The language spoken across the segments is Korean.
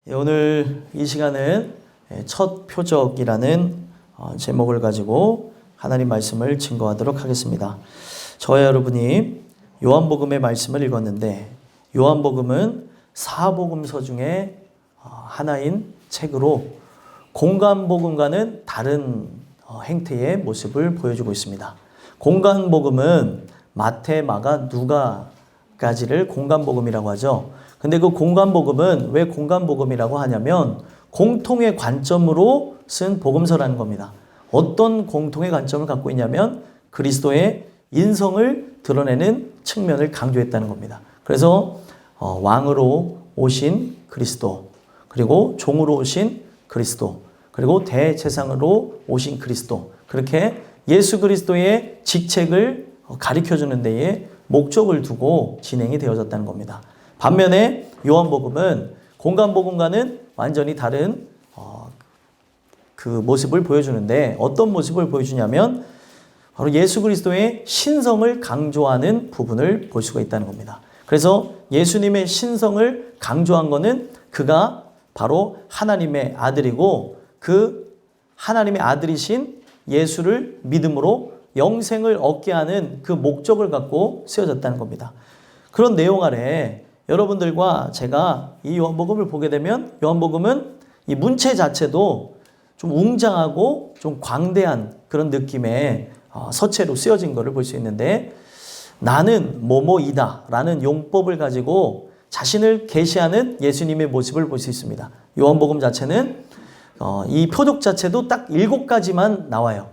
오늘 이 시간은 첫 표적이라는 제목을 가지고 하나님 말씀을 증거하도록 하겠습니다. 저와 여러분이 요한복음의 말씀을 읽었는데, 요한복음은 사복음서 중에 하나인 책으로 공간복음과는 다른 행태의 모습을 보여주고 있습니다. 공간복음은 마태, 마가, 누가까지를 공간복음이라고 하죠. 근데 그 공간복음은 왜 공간복음이라고 하냐면 공통의 관점으로 쓴 복음서라는 겁니다. 어떤 공통의 관점을 갖고 있냐면 그리스도의 인성을 드러내는 측면을 강조했다는 겁니다. 그래서 왕으로 오신 그리스도, 그리고 종으로 오신 그리스도, 그리고 대제사장으로 오신 그리스도, 그렇게 예수 그리스도의 직책을 가르쳐주는 데에 목적을 두고 진행이 되어졌다는 겁니다. 반면에 요한복음은 공간복음과는 완전히 다른 그 모습을 보여주는데, 어떤 모습을 보여주냐면 바로 예수 그리스도의 신성을 강조하는 부분을 볼 수가 있다는 겁니다. 그래서 예수님의 신성을 강조한 것은 그가 바로 하나님의 아들이고, 그 하나님의 아들이신 예수를 믿음으로 영생을 얻게 하는 그 목적을 갖고 쓰여졌다는 겁니다. 그런 내용 아래 여러분들과 제가 이 요한복음을 보게 되면, 요한복음은 이 문체 자체도 좀 웅장하고 좀 광대한 그런 느낌의 서체로 쓰여진 것을 볼 수 있는데, 나는 뭐뭐이다 라는 용법을 가지고 자신을 계시하는 예수님의 모습을 볼 수 있습니다. 요한복음 자체는 이 표적 자체도 딱 7가지만 나와요.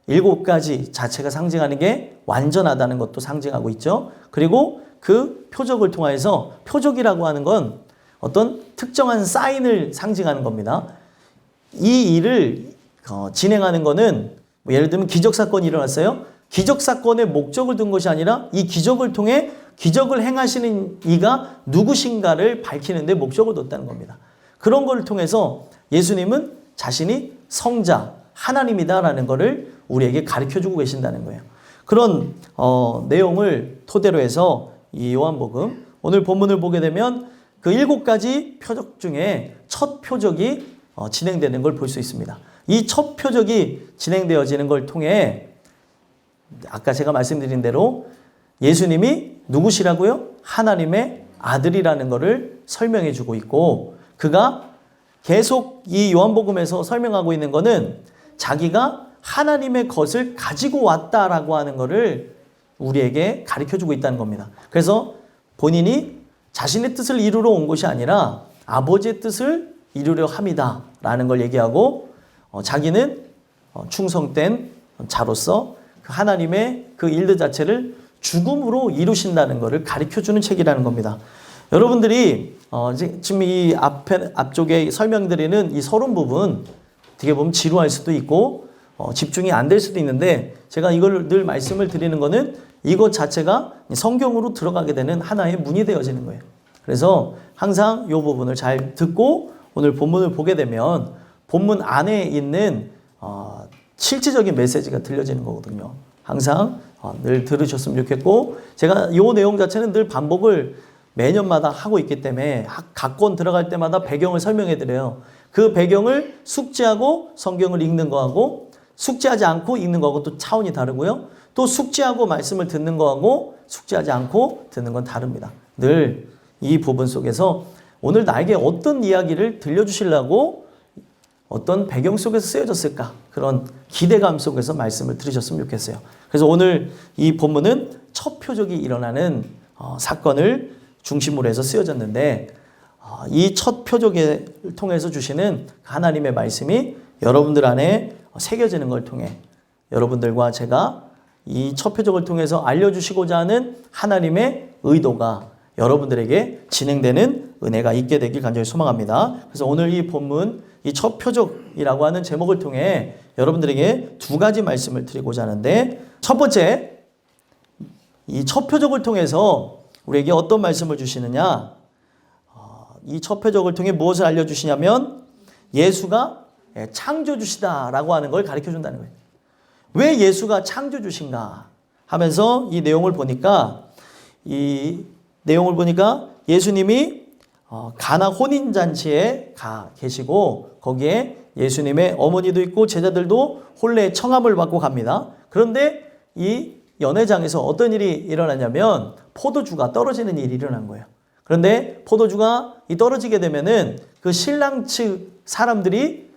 7가지 자체가 상징하는 게 완전하다는 것도 상징하고 있죠. 그리고 그 표적을 통해서, 표적이라고 하는 건 어떤 특정한 사인을 상징하는 겁니다. 이 일을 진행하는 거는 예를 들면 기적사건이 일어났어요. 기적사건의 목적을 둔 것이 아니라 이 기적을 통해 기적을 행하시는 이가 누구신가를 밝히는 데 목적을 뒀다는 겁니다. 그런 걸 통해서 예수님은 자신이 성자, 하나님이다라는 것을 우리에게 가르쳐주고 계신다는 거예요. 그런 내용을 토대로 해서 이 요한복음, 오늘 본문을 보게 되면 그 7가지 표적 중에 첫 표적이 진행되는 걸 볼 수 있습니다. 이 첫 표적이 진행되어지는 걸 통해 아까 제가 말씀드린 대로 예수님이 누구시라고요? 하나님의 아들이라는 것을 설명해 주고 있고, 그가 계속 이 요한복음에서 설명하고 있는 것은 자기가 하나님의 것을 가지고 왔다라고 하는 것을 우리에게 가르쳐주고 있다는 겁니다. 그래서 본인이 자신의 뜻을 이루러 온 것이 아니라 아버지의 뜻을 이루려 함이다 라는 걸 얘기하고, 자기는 충성된 자로서 그 하나님의 그 일들 자체를 죽음으로 이루신다는 것을 가르쳐주는 책이라는 겁니다. 여러분들이 지금 이 앞쪽에 설명드리는 이 서론 부분 어떻게 보면 지루할 수도 있고 집중이 안 될 수도 있는데, 제가 이걸 늘 말씀을 드리는 거는 이것 자체가 성경으로 들어가게 되는 하나의 문이 되어지는 거예요. 그래서 항상 이 부분을 잘 듣고 오늘 본문을 보게 되면 본문 안에 있는 실질적인 메시지가 들려지는 거거든요. 항상 늘 들으셨으면 좋겠고, 제가 이 내용 자체는 늘 반복을 매년마다 하고 있기 때문에 각 권 들어갈 때마다 배경을 설명해 드려요. 그 배경을 숙지하고 성경을 읽는 거하고 숙지하지 않고 읽는 거하고 또 차원이 다르고요. 또 숙지하고 말씀을 듣는 거하고 숙지하지 않고 듣는 건 다릅니다. 늘 이 부분 속에서 오늘 나에게 어떤 이야기를 들려주시려고, 어떤 배경 속에서 쓰여졌을까, 그런 기대감 속에서 말씀을 들으셨으면 좋겠어요. 그래서 오늘 이 본문은 첫 표적이 일어나는 사건을 중심으로 해서 쓰여졌는데, 이 첫 표적을 통해서 주시는 하나님의 말씀이 여러분들 안에 새겨지는 걸 통해 여러분들과 제가 이 첫 표적을 통해서 알려주시고자 하는 하나님의 의도가 여러분들에게 진행되는 은혜가 있게 되길 간절히 소망합니다. 그래서 오늘 이 본문, 이 첫 표적이라고 하는 제목을 통해 여러분들에게 2가지 말씀을 드리고자 하는데, 첫 번째, 이 첫 표적을 통해서 우리에게 어떤 말씀을 주시느냐, 이 첫 표적을 통해 무엇을 알려주시냐면 예수가 창조주시다라고 하는 걸 가르쳐준다는 거예요. 왜 예수가 창조주신가 하면서 이 내용을 보니까 예수님이 가나 혼인잔치에 가 계시고 거기에 예수님의 어머니도 있고 제자들도 혼례의 청함을 받고 갑니다. 그런데 이 연회장에서 어떤 일이 일어나냐면 포도주가 떨어지는 일이 일어난 거예요. 그런데 포도주가 떨어지게 되면은 그 신랑 측 사람들이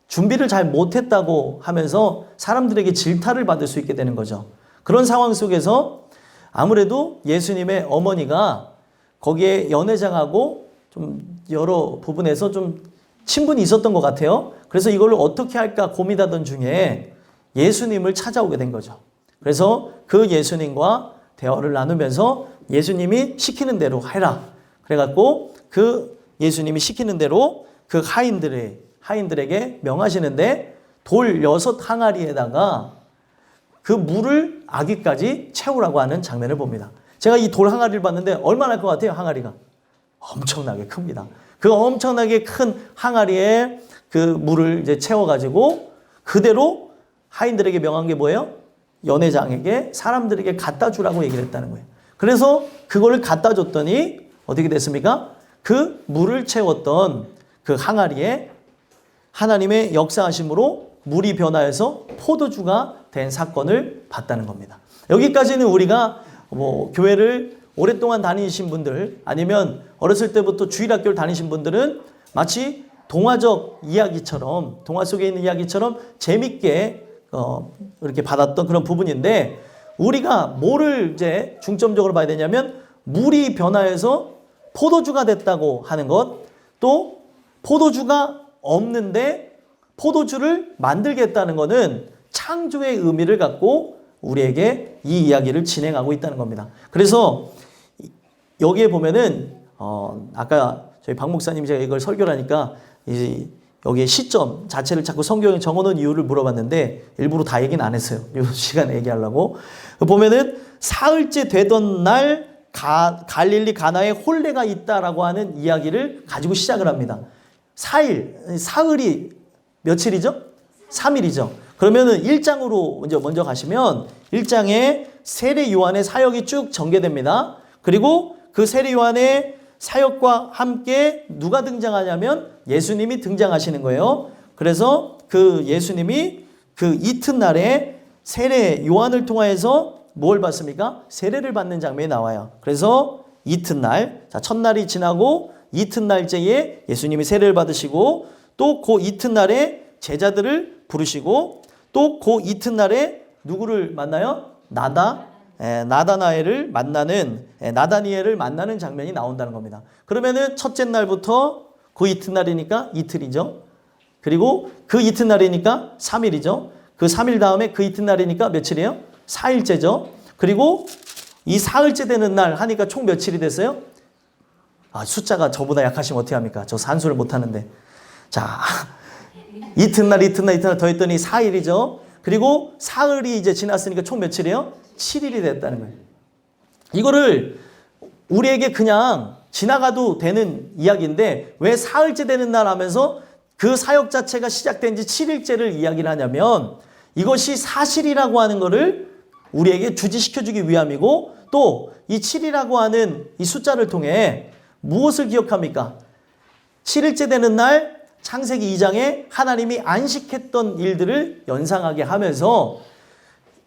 준비를 잘 못했다고 하면서 사람들에게 질타를 받을 수 있게 되는 거죠. 그런 상황 속에서 아무래도 예수님의 어머니가 거기에 연회장하고 좀 여러 부분에서 좀 친분이 있었던 것 같아요. 그래서 이걸 어떻게 할까 고민하던 중에 예수님을 찾아오게 된 거죠. 그래서 그 예수님과 대화를 나누면서 예수님이 시키는 대로 해라. 그래갖고 그 예수님이 시키는 대로 그 하인들에게 명하시는데 돌 6항아리에다가 그 물을 아기까지 채우라고 하는 장면을 봅니다. 제가 이 돌 항아리를 봤는데 얼마나 할 것 같아요? 항아리가 엄청나게 큽니다. 그 엄청나게 큰 항아리에 그 물을 이제 채워가지고 그대로 하인들에게 명한 게 뭐예요? 연회장에게 사람들에게 갖다 주라고 얘기를 했다는 거예요. 그래서 그거를 갖다 줬더니 어떻게 됐습니까? 그 물을 채웠던 그 항아리에 하나님의 역사하심으로 물이 변화해서 포도주가 된 사건을 봤다는 겁니다. 여기까지는 우리가 교회를 오랫동안 다니신 분들 아니면 어렸을 때부터 주일학교를 다니신 분들은 마치 동화적 이야기처럼 동화 속에 있는 이야기처럼 재밌게 이렇게 받았던 그런 부분인데 우리가 뭐를 이제 중점적으로 봐야 되냐면 물이 변화해서 포도주가 됐다고 하는 것, 또 포도주가 없는데 포도주를 만들겠다는 것은 창조의 의미를 갖고 우리에게 이 이야기를 진행하고 있다는 겁니다. 그래서 여기에 보면은 아까 저희 박 목사님이 제가 이걸 설교를 하니까 여기에 시점 자체를 자꾸 성경에 적어놓은 이유를 물어봤는데 일부러 다 얘기는 안 했어요. 이 시간에 얘기하려고. 보면은 사흘째 되던 날 갈릴리 가나에 혼례가 있다라고 하는 이야기를 가지고 시작을 합니다. 사흘이 며칠이죠? 3일이죠. 그러면은 1장으로 먼저 가시면 1장에 세례 요한의 사역이 쭉 전개됩니다. 그리고 그 세례 요한의 사역과 함께 누가 등장하냐면 예수님이 등장하시는 거예요. 그래서 그 예수님이 그 이튿날에 세례 요한을 통하여서 뭘 받습니까? 세례를 받는 장면이 나와요. 그래서 이튿날, 첫날이 지나고 이튿날째에 예수님이 세례를 받으시고 또 그 이튿날에 제자들을 부르시고 또 그 이튿날에 누구를 만나요? 나다나엘을 만나는 장면이 나온다는 겁니다. 그러면은 첫째 날부터 그 이튿날이니까 이틀이죠. 그리고 그 이튿날이니까 3일이죠. 그 3일 다음에 그 이튿날이니까 며칠이에요? 4일째죠. 그리고 이 사흘째 되는 날 하니까 총 며칠이 됐어요? 숫자가 저보다 약하시면 어떻게 합니까? 저 산수를 못 하는데. 자, 이튿날 더 했더니 4일이죠. 그리고 사흘이 이제 지났으니까 총 며칠이에요? 7일이 됐다는 거예요. 이거를 우리에게 그냥 지나가도 되는 이야기인데 왜 사흘째 되는 날 하면서 그 사역 자체가 시작된 지 7일째를 이야기를 하냐면 이것이 사실이라고 하는 거를 우리에게 주지시켜주기 위함이고 또 이 7이라고 하는 이 숫자를 통해 무엇을 기억합니까? 7일째 되는 날 창세기 2장에 하나님이 안식했던 일들을 연상하게 하면서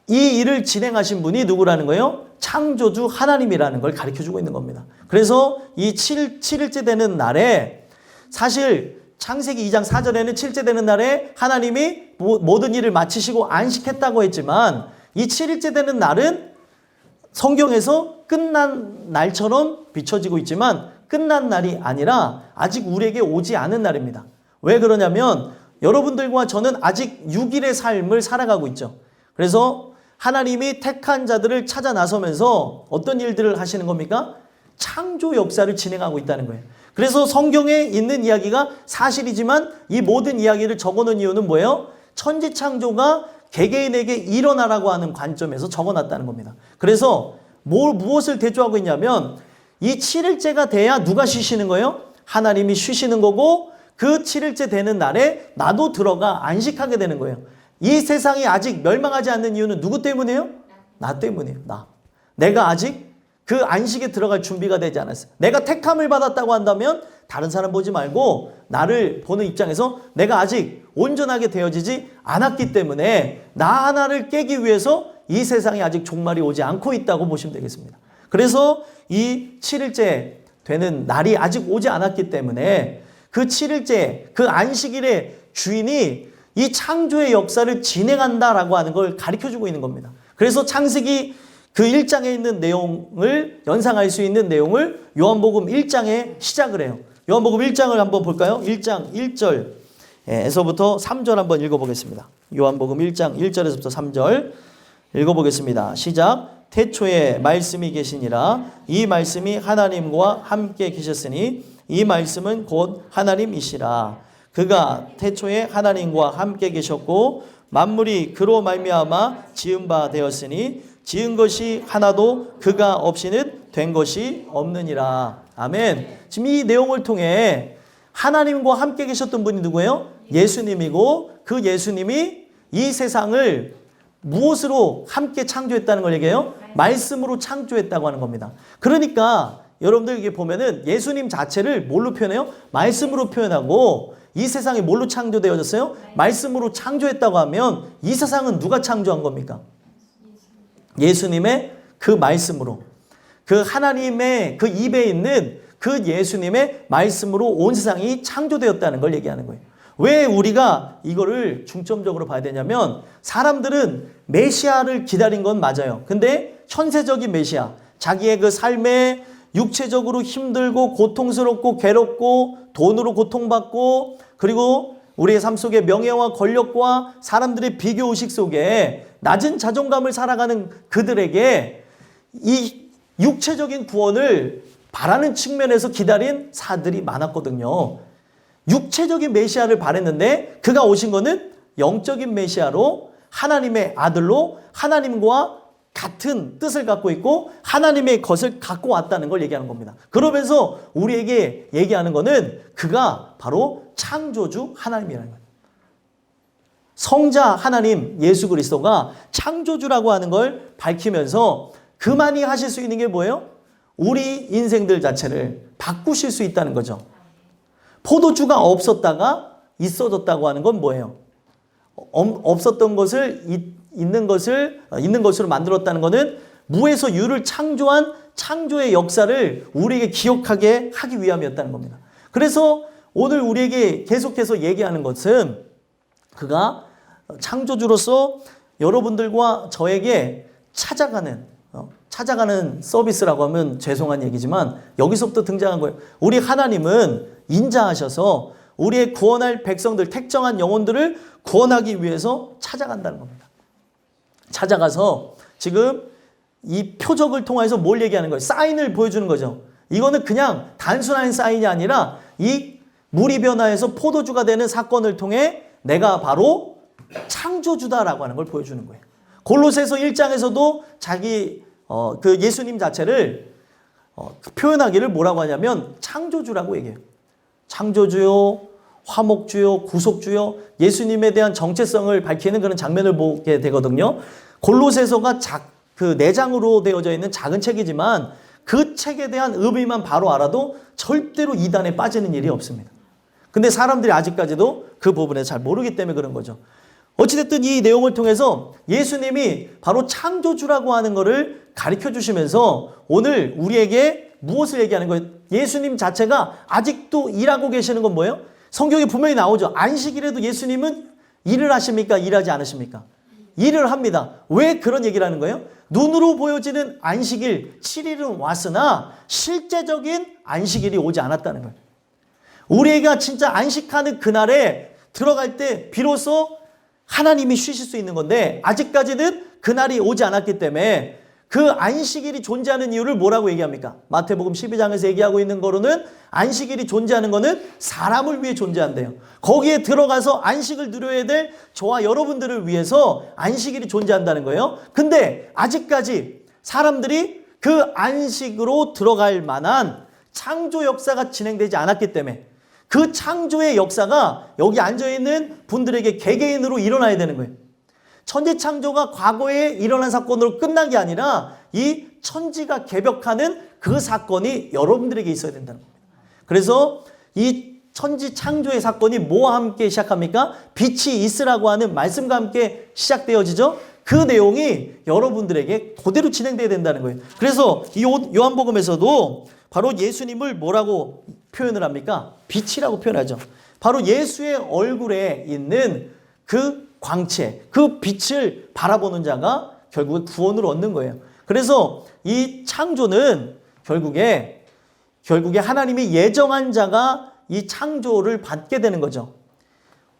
이 일을 진행하신 분이 누구라는 거예요? 창조주 하나님이라는 걸 가르쳐주고 있는 겁니다. 그래서 이 7일째 되는 날에 사실 창세기 2장 4절에는 7일째 되는 날에 하나님이 모든 일을 마치시고 안식했다고 했지만 이 7일째 되는 날은 성경에서 끝난 날처럼 비춰지고 있지만 끝난 날이 아니라 아직 우리에게 오지 않은 날입니다. 왜 그러냐면 여러분들과 저는 아직 6일의 삶을 살아가고 있죠. 그래서 하나님이 택한 자들을 찾아 나서면서 어떤 일들을 하시는 겁니까? 창조 역사를 진행하고 있다는 거예요. 그래서 성경에 있는 이야기가 사실이지만 이 모든 이야기를 적어놓은 이유는 뭐예요? 천지창조가 개개인에게 일어나라고 하는 관점에서 적어놨다는 겁니다. 그래서 무엇을 대조하고 있냐면 이 7일째가 돼야 누가 쉬시는 거예요? 하나님이 쉬시는 거고 그 7일째 되는 날에 나도 들어가 안식하게 되는 거예요. 이 세상이 아직 멸망하지 않는 이유는 누구 때문이에요? 나 때문이에요. 내가 아직 그 안식에 들어갈 준비가 되지 않았어요. 내가 택함을 받았다고 한다면 다른 사람 보지 말고 나를 보는 입장에서 내가 아직 온전하게 되어지지 않았기 때문에 나 하나를 깨기 위해서 이 세상에 아직 종말이 오지 않고 있다고 보시면 되겠습니다. 그래서 이 7일째 되는 날이 아직 오지 않았기 때문에 그 7일째, 그 안식일의 주인이 이 창조의 역사를 진행한다라고 하는 걸 가르쳐주고 있는 겁니다. 그래서 창세기 그 1장에 있는 내용을 연상할 수 있는 내용을 요한복음 1장에 시작을 해요. 요한복음 1장을 한번 볼까요? 1장 1절에서부터 3절 한번 읽어보겠습니다. 요한복음 1장 1절에서부터 3절 읽어보겠습니다. 시작. 태초에 말씀이 계시니라. 이 말씀이 하나님과 함께 계셨으니 이 말씀은 곧 하나님이시라. 그가 태초에 하나님과 함께 계셨고 만물이 그로 말미암아 지은 바 되었으니 지은 것이 하나도 그가 없이는 된 것이 없느니라. 아멘. 지금 이 내용을 통해 하나님과 함께 계셨던 분이 누구예요? 예수님이고 그 예수님이 이 세상을 무엇으로 함께 창조했다는 걸 얘기해요? 말씀으로 창조했다고 하는 겁니다. 그러니까 여러분들 이게 보면은 예수님 자체를 뭘로 표현해요? 말씀으로 표현하고 이 세상이 뭘로 창조되어졌어요? 말씀으로 창조했다고 하면 이 세상은 누가 창조한 겁니까? 예수님의 그 말씀으로, 그 하나님의 그 입에 있는 그 예수님의 말씀으로 온 세상이 창조되었다는 걸 얘기하는 거예요. 왜 우리가 이거를 중점적으로 봐야 되냐면 사람들은 메시아를 기다린 건 맞아요. 근데 현세적인 메시아, 자기의 그 삶에 육체적으로 힘들고 고통스럽고 괴롭고 돈으로 고통받고 그리고 우리의 삶 속에 명예와 권력과 사람들의 비교의식 속에 낮은 자존감을 살아가는 그들에게 이 육체적인 구원을 바라는 측면에서 기다린 사람들이 많았거든요. 육체적인 메시아를 바랬는데 그가 오신 거는 영적인 메시아로 하나님의 아들로 하나님과 같은 뜻을 갖고 있고 하나님의 것을 갖고 왔다는 걸 얘기하는 겁니다. 그러면서 우리에게 얘기하는 거는 그가 바로 창조주 하나님이라는 거예요. 성자 하나님 예수 그리스도가 창조주라고 하는 걸 밝히면서 그만이 하실 수 있는 게 뭐예요? 우리 인생들 자체를 바꾸실 수 있다는 거죠. 포도주가 없었다가 있어졌다고 하는 건 뭐예요? 없었던 것을 있는 것으로 만들었다는 것은 무에서 유를 창조한 창조의 역사를 우리에게 기억하게 하기 위함이었다는 겁니다. 그래서 오늘 우리에게 계속해서 얘기하는 것은 그가 창조주로서 여러분들과 저에게 찾아가는 서비스라고 하면 죄송한 얘기지만 여기서부터 등장한 거예요. 우리 하나님은 인자하셔서 우리의 구원할 백성들, 택정한 영혼들을 구원하기 위해서 찾아간다는 겁니다. 찾아가서 지금 이 표적을 통해서 뭘 얘기하는 거예요? 사인을 보여주는 거죠. 이거는 그냥 단순한 사인이 아니라 이 물이 변화해서 포도주가 되는 사건을 통해 내가 바로 창조주다라고 하는 걸 보여주는 거예요. 골로새서 1장에서도 자기 그 예수님 자체를 표현하기를 뭐라고 하냐면 창조주라고 얘기해요. 창조주요, 화목주요, 구속주요, 예수님에 대한 정체성을 밝히는 그런 장면을 보게 되거든요. 골로새서가 그 4장으로 되어져 있는 작은 책이지만 그 책에 대한 의미만 바로 알아도 절대로 이단에 빠지는 일이 없습니다. 근데 사람들이 아직까지도 그 부분에 잘 모르기 때문에 그런 거죠. 어찌됐든 이 내용을 통해서 예수님이 바로 창조주라고 하는 것을 가르쳐 주시면서 오늘 우리에게 무엇을 얘기하는 거예요? 예수님 자체가 아직도 일하고 계시는 건 뭐예요? 성경에 분명히 나오죠. 안식일에도 예수님은 일을 하십니까? 일하지 않으십니까? 일을 합니다. 왜 그런 얘기를 하는 거예요? 눈으로 보여지는 안식일 7일은 왔으나 실제적인 안식일이 오지 않았다는 거예요. 우리가 진짜 안식하는 그날에 들어갈 때 비로소 하나님이 쉬실 수 있는 건데 아직까지는 그날이 오지 않았기 때문에 그 안식일이 존재하는 이유를 뭐라고 얘기합니까? 마태복음 12장에서 얘기하고 있는 거로는 안식일이 존재하는 거는 사람을 위해 존재한대요. 거기에 들어가서 안식을 누려야 될 저와 여러분들을 위해서 안식일이 존재한다는 거예요. 근데 아직까지 사람들이 그 안식으로 들어갈 만한 창조 역사가 진행되지 않았기 때문에 그 창조의 역사가 여기 앉아있는 분들에게 개개인으로 일어나야 되는 거예요. 천지 창조가 과거에 일어난 사건으로 끝난 게 아니라 이 천지가 개벽하는 그 사건이 여러분들에게 있어야 된다는 겁니다. 그래서 이 천지 창조의 사건이 뭐와 함께 시작합니까? 빛이 있으라고 하는 말씀과 함께 시작되어지죠. 그 내용이 여러분들에게 그대로 진행돼야 된다는 거예요. 그래서 이 요한복음에서도 바로 예수님을 뭐라고 표현을 합니까? 빛이라고 표현하죠. 바로 예수의 얼굴에 있는 그 광채, 그 빛을 바라보는 자가 결국에 구원을 얻는 거예요. 그래서 이 창조는 결국에 하나님이 예정한 자가 이 창조를 받게 되는 거죠.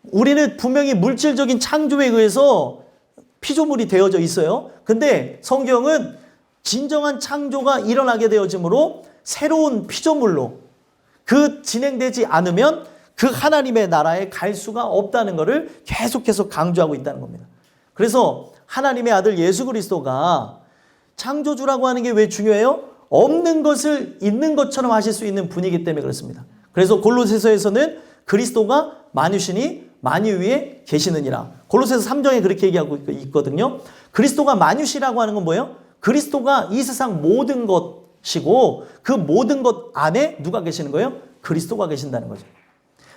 우리는 분명히 물질적인 창조에 의해서 피조물이 되어져 있어요. 근데 성경은 진정한 창조가 일어나게 되어지므로 새로운 피조물로 그 진행되지 않으면 그 하나님의 나라에 갈 수가 없다는 것을 계속해서 강조하고 있다는 겁니다. 그래서 하나님의 아들 예수 그리스도가 창조주라고 하는 게 왜 중요해요? 없는 것을 있는 것처럼 하실 수 있는 분이기 때문에 그렇습니다. 그래서 골로새서에서는 그리스도가 만유시니 만유 위에 계시느니라. 골로새서 3장에 그렇게 얘기하고 있거든요. 그리스도가 만유시라고 하는 건 뭐예요? 그리스도가 이 세상 모든 것이고 그 모든 것 안에 누가 계시는 거예요? 그리스도가 계신다는 거죠.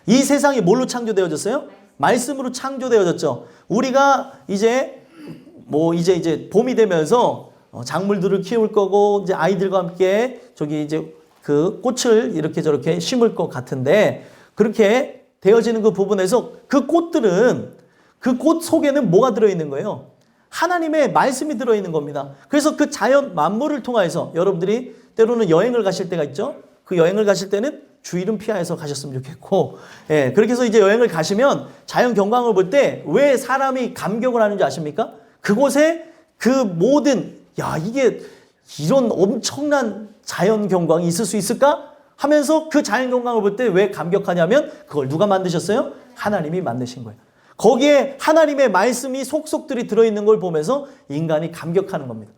이 세상이 뭘로 창조되어졌어요? 말씀으로 창조되어졌죠. 우리가 이제 봄이 되면서 작물들을 키울 거고 이제 아이들과 함께 이제 그 꽃을 이렇게 저렇게 심을 것 같은데 그렇게 되어지는 그 부분에서 그 꽃들은 그 꽃 속에는 뭐가 들어있는 거예요? 하나님의 말씀이 들어있는 겁니다. 그래서 그 자연 만물을 통해서 여러분들이 때로는 여행을 가실 때가 있죠. 그 여행을 가실 때는 주일은 피하여서 가셨으면 좋겠고, 예, 그렇게 해서 이제 여행을 가시면 자연 경관을 볼 때 왜 사람이 감격을 하는지 아십니까? 그곳에 그 모든, 이게 이런 엄청난 자연 경관이 있을 수 있을까? 하면서 그 자연 경관을 볼 때 왜 감격하냐면 그걸 누가 만드셨어요? 하나님이 만드신 거예요. 거기에 하나님의 말씀이 속속들이 들어있는 걸 보면서 인간이 감격하는 겁니다.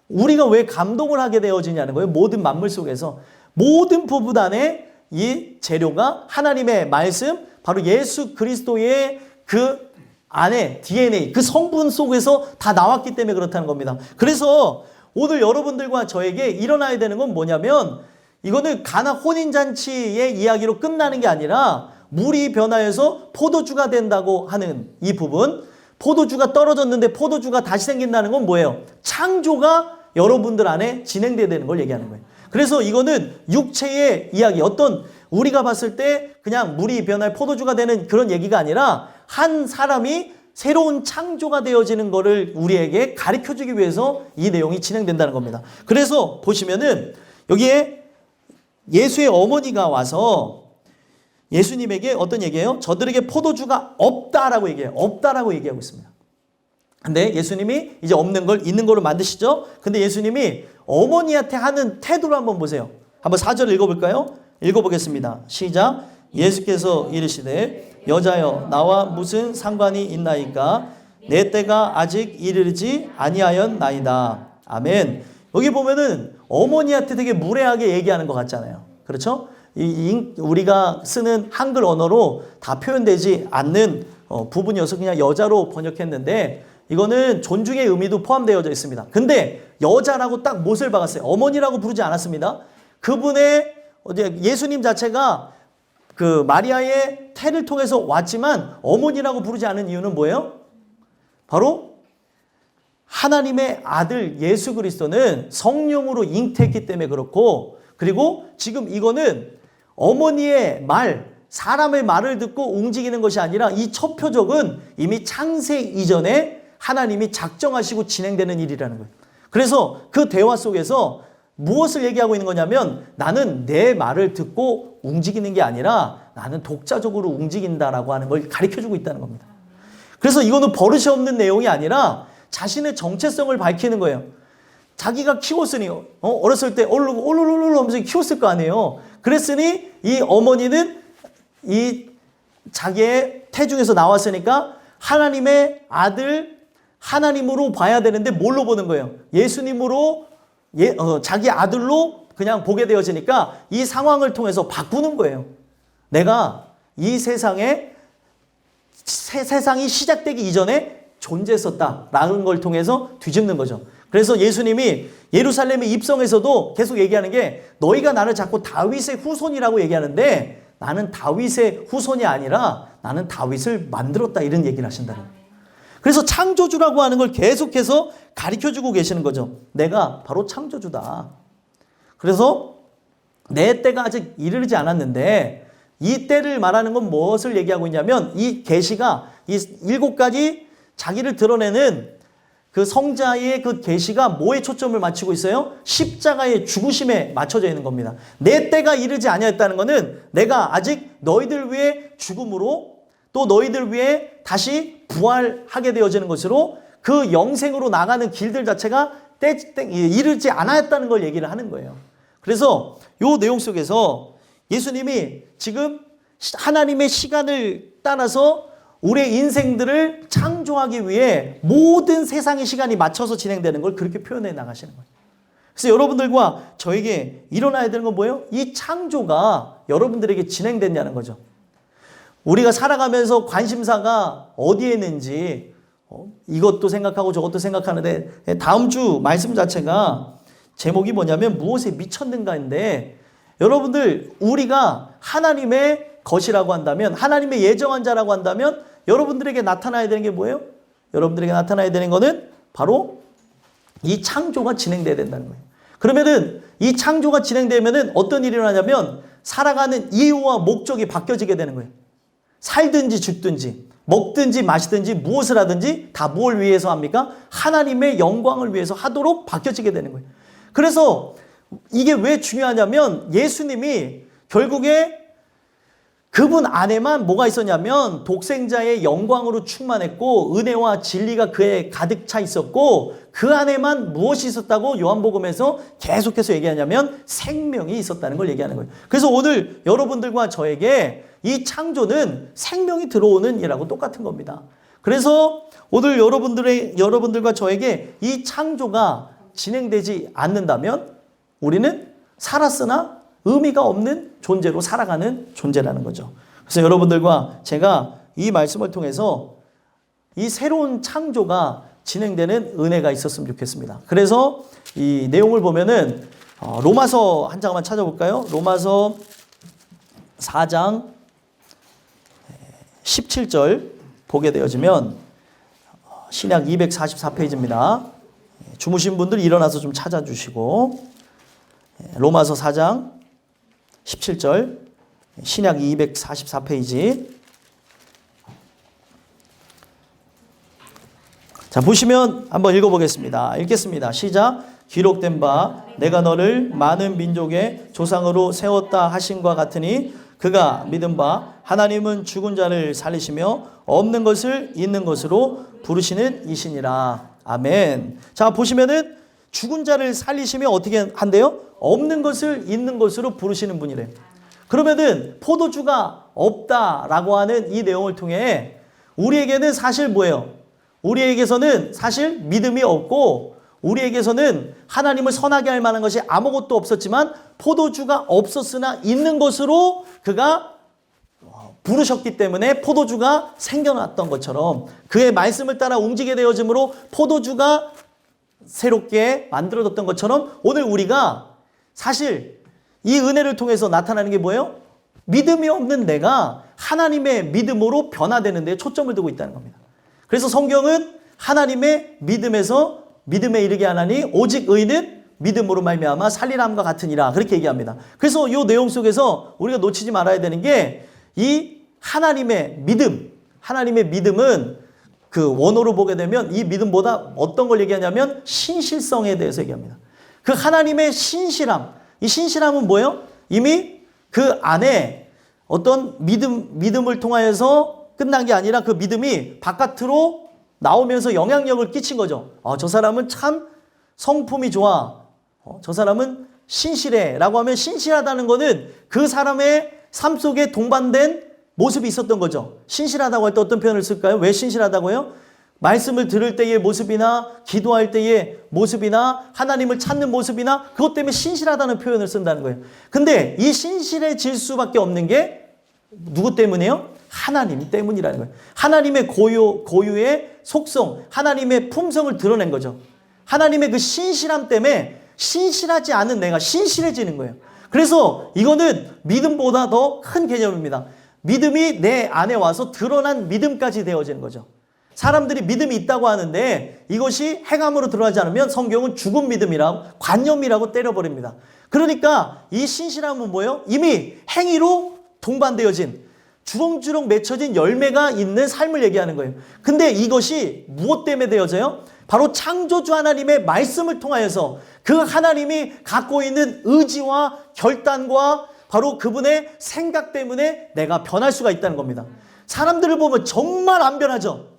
우리가 왜 감동을 하게 되어지냐는 거예요. 모든 만물 속에서. 모든 부분 안에 이 재료가 하나님의 말씀, 바로 예수 그리스도의 그 안에 DNA, 그 성분 속에서 다 나왔기 때문에 그렇다는 겁니다. 그래서 오늘 여러분들과 저에게 일어나야 되는 건 뭐냐면 이거는 가나 혼인잔치의 이야기로 끝나는 게 아니라 물이 변화해서 포도주가 된다고 하는 이 부분, 포도주가 떨어졌는데 포도주가 다시 생긴다는 건 뭐예요? 창조가 여러분들 안에 진행돼야 되는 걸 얘기하는 거예요. 그래서 이거는 육체의 이야기, 어떤 우리가 봤을 때 그냥 물이 변화해 포도주가 되는 그런 얘기가 아니라 한 사람이 새로운 창조가 되어지는 것을 우리에게 가르쳐주기 위해서 이 내용이 진행된다는 겁니다. 그래서 보시면은 여기에 예수의 어머니가 와서 예수님에게 어떤 얘기예요? 저들에게 포도주가 없다라고 얘기해요. 없다라고 얘기하고 있습니다. 근데 예수님이 이제 없는 걸 있는 걸로 만드시죠? 근데 예수님이 어머니한테 하는 태도를 한번 보세요. 한번 4절 읽어볼까요? 읽어보겠습니다. 시작. 예수께서 이르시되 여자여 나와 무슨 상관이 있나이까? 내 때가 아직 이르지 아니하였나이다. 아멘. 여기 보면은 어머니한테 되게 무례하게 얘기하는 것 같잖아요. 그렇죠? 우리가 쓰는 한글 언어로 다 표현되지 않는 부분이어서 그냥 여자로 번역했는데 이거는 존중의 의미도 포함되어져 있습니다. 근데 여자라고 딱 못을 박았어요. 어머니라고 부르지 않았습니다. 그분의 예수님 자체가 그 마리아의 태를 통해서 왔지만 어머니라고 부르지 않은 이유는 뭐예요? 바로 하나님의 아들 예수 그리스도는 성령으로 잉태했기 때문에 그렇고, 그리고 지금 이거는 어머니의 말, 사람의 말을 듣고 움직이는 것이 아니라 이 첫 표적은 이미 창세 이전에 하나님이 작정하시고 진행되는 일이라는 거예요. 그래서 그 대화 속에서 무엇을 얘기하고 있는 거냐면 나는 내 말을 듣고 움직이는 게 아니라 나는 독자적으로 움직인다라고 하는 걸 가르쳐주고 있다는 겁니다. 그래서 이거는 버릇이 없는 내용이 아니라 자신의 정체성을 밝히는 거예요. 자기가 키웠으니 어렸을 때 올룰룰룰 하면서 키웠을 거 아니에요. 그랬으니 이 어머니는 이 자기의 태중에서 나왔으니까 하나님의 아들 하나님으로 봐야 되는데 뭘로 보는 거예요? 예수님으로 자기 아들로 그냥 보게 되어지니까 이 상황을 통해서 바꾸는 거예요. 내가 이 세상이 시작되기 이전에 존재했었다라는 걸 통해서 뒤집는 거죠. 그래서 예수님이 예루살렘에 입성해서도 계속 얘기하는 게 너희가 나를 자꾸 다윗의 후손이라고 얘기하는데 나는 다윗의 후손이 아니라 나는 다윗을 만들었다 이런 얘기를 하신다는 거예요. 그래서 창조주라고 하는 걸 계속해서 가르쳐주고 계시는 거죠. 내가 바로 창조주다. 그래서 내 때가 아직 이르지 않았는데 이 때를 말하는 건 무엇을 얘기하고 있냐면 이 계시가 이 7가지 자기를 드러내는 그 성자의 그 계시가 뭐에 초점을 맞추고 있어요? 십자가의 죽으심에 맞춰져 있는 겁니다. 내 때가 이르지 아니하였다는 것은 내가 아직 너희들 위해 죽음으로 또 너희들 위해 다시 부활하게 되어지는 것으로 그 영생으로 나가는 길들 자체가 이르지 않았다는 걸 얘기를 하는 거예요. 그래서 이 내용 속에서 예수님이 지금 하나님의 시간을 따라서 우리의 인생들을 창조하기 위해 모든 세상의 시간이 맞춰서 진행되는 걸 그렇게 표현해 나가시는 거예요. 그래서 여러분들과 저에게 일어나야 되는 건 뭐예요? 이 창조가 여러분들에게 진행됐냐는 거죠. 우리가 살아가면서 관심사가 어디에 있는지 이것도 생각하고 저것도 생각하는데 다음 주 말씀 자체가 제목이 뭐냐면 무엇에 미쳤는가인데 여러분들 우리가 하나님의 것이라고 한다면 하나님의 예정한 자라고 한다면 여러분들에게 나타나야 되는 게 뭐예요? 여러분들에게 나타나야 되는 거는 바로 이 창조가 진행돼야 된다는 거예요. 그러면은 이 창조가 진행되면은 어떤 일이 일어나냐면 살아가는 이유와 목적이 바뀌어지게 되는 거예요. 살든지 죽든지 먹든지 마시든지 무엇을 하든지 다 뭘 위해서 합니까? 하나님의 영광을 위해서 하도록 바뀌어지게 되는 거예요. 그래서 이게 왜 중요하냐면 예수님이 결국에 그분 안에만 뭐가 있었냐면 독생자의 영광으로 충만했고 은혜와 진리가 그에 가득 차 있었고 그 안에만 무엇이 있었다고 요한복음에서 계속해서 얘기하냐면 생명이 있었다는 걸 얘기하는 거예요. 그래서 오늘 여러분들과 저에게 이 창조는 생명이 들어오는 이라고 똑같은 겁니다. 그래서 오늘 여러분들과 저에게 이 창조가 진행되지 않는다면 우리는 살았으나 의미가 없는 존재로 살아가는 존재라는 거죠. 그래서 여러분들과 제가 이 말씀을 통해서 이 새로운 창조가 진행되는 은혜가 있었으면 좋겠습니다. 그래서 이 내용을 보면은 로마서 한 장만 찾아볼까요? 로마서 4장 17절 보게 되어지면 신약 244페이지입니다. 주무신 분들 일어나서 좀 찾아주시고 로마서 4장 17절 신약 244페이지 자 보시면 한번 읽어보겠습니다. 읽겠습니다. 시작. 기록된 바 내가 너를 많은 민족의 조상으로 세웠다 하신과 같으니 그가 믿은 바 하나님은 죽은 자를 살리시며 없는 것을 있는 것으로 부르시는 이시니라. 아멘. 자 보시면은 죽은 자를 살리시며 어떻게 한대요? 없는 것을 있는 것으로 부르시는 분이래요. 그러면은 포도주가 없다라고 하는 이 내용을 통해 우리에게는 사실 뭐예요? 우리에게서는 사실 믿음이 없고 우리에게서는 하나님을 선하게 할 만한 것이 아무것도 없었지만 포도주가 없었으나 있는 것으로 그가 부르셨기 때문에 포도주가 생겨났던 것처럼 그의 말씀을 따라 움직이게 되어짐으로 포도주가 새롭게 만들어졌던 것처럼 오늘 우리가 사실 이 은혜를 통해서 나타나는 게 뭐예요? 믿음이 없는 내가 하나님의 믿음으로 변화되는 데 초점을 두고 있다는 겁니다. 그래서 성경은 하나님의 믿음에서 믿음에 이르게 하나니 오직 의인은 믿음으로 말미암아 살리람과 같으니라 그렇게 얘기합니다. 그래서 이 내용 속에서 우리가 놓치지 말아야 되는 게 이 하나님의 믿음, 하나님의 믿음은 그 원어로 보게 되면 이 믿음보다 어떤 걸 얘기하냐면 신실성에 대해서 얘기합니다. 그 하나님의 신실함, 이 신실함은 뭐예요? 이미 그 안에 어떤 믿음을 통하여서 끝난 게 아니라 그 믿음이 바깥으로 나오면서 영향력을 끼친 거죠. 저 사람은 참 성품이 좋아. 저 사람은 신실해. 라고 하면 신실하다는 거는 그 사람의 삶 속에 동반된 모습이 있었던 거죠. 신실하다고 할 때 어떤 표현을 쓸까요? 왜 신실하다고요? 말씀을 들을 때의 모습이나 기도할 때의 모습이나 하나님을 찾는 모습이나 그것 때문에 신실하다는 표현을 쓴다는 거예요. 근데 이 신실해질 수밖에 없는 게 누구 때문이에요? 하나님 때문이라는 거예요. 하나님의 고유의 속성, 하나님의 품성을 드러낸 거죠. 하나님의 그 신실함 때문에 신실하지 않은 내가 신실해지는 거예요. 그래서 이거는 믿음보다 더 큰 개념입니다. 믿음이 내 안에 와서 드러난 믿음까지 되어지는 거죠. 사람들이 믿음이 있다고 하는데 이것이 행함으로 드러나지 않으면 성경은 죽은 믿음이라고, 관념이라고 때려버립니다. 그러니까 이 신실함은 뭐예요? 이미 행위로 동반되어진, 주렁주렁 맺혀진 열매가 있는 삶을 얘기하는 거예요. 근데 이것이 무엇 때문에 되어져요? 바로 창조주 하나님의 말씀을 통하여서 그 하나님이 갖고 있는 의지와 결단과 바로 그분의 생각 때문에 내가 변할 수가 있다는 겁니다. 사람들을 보면 정말 안 변하죠.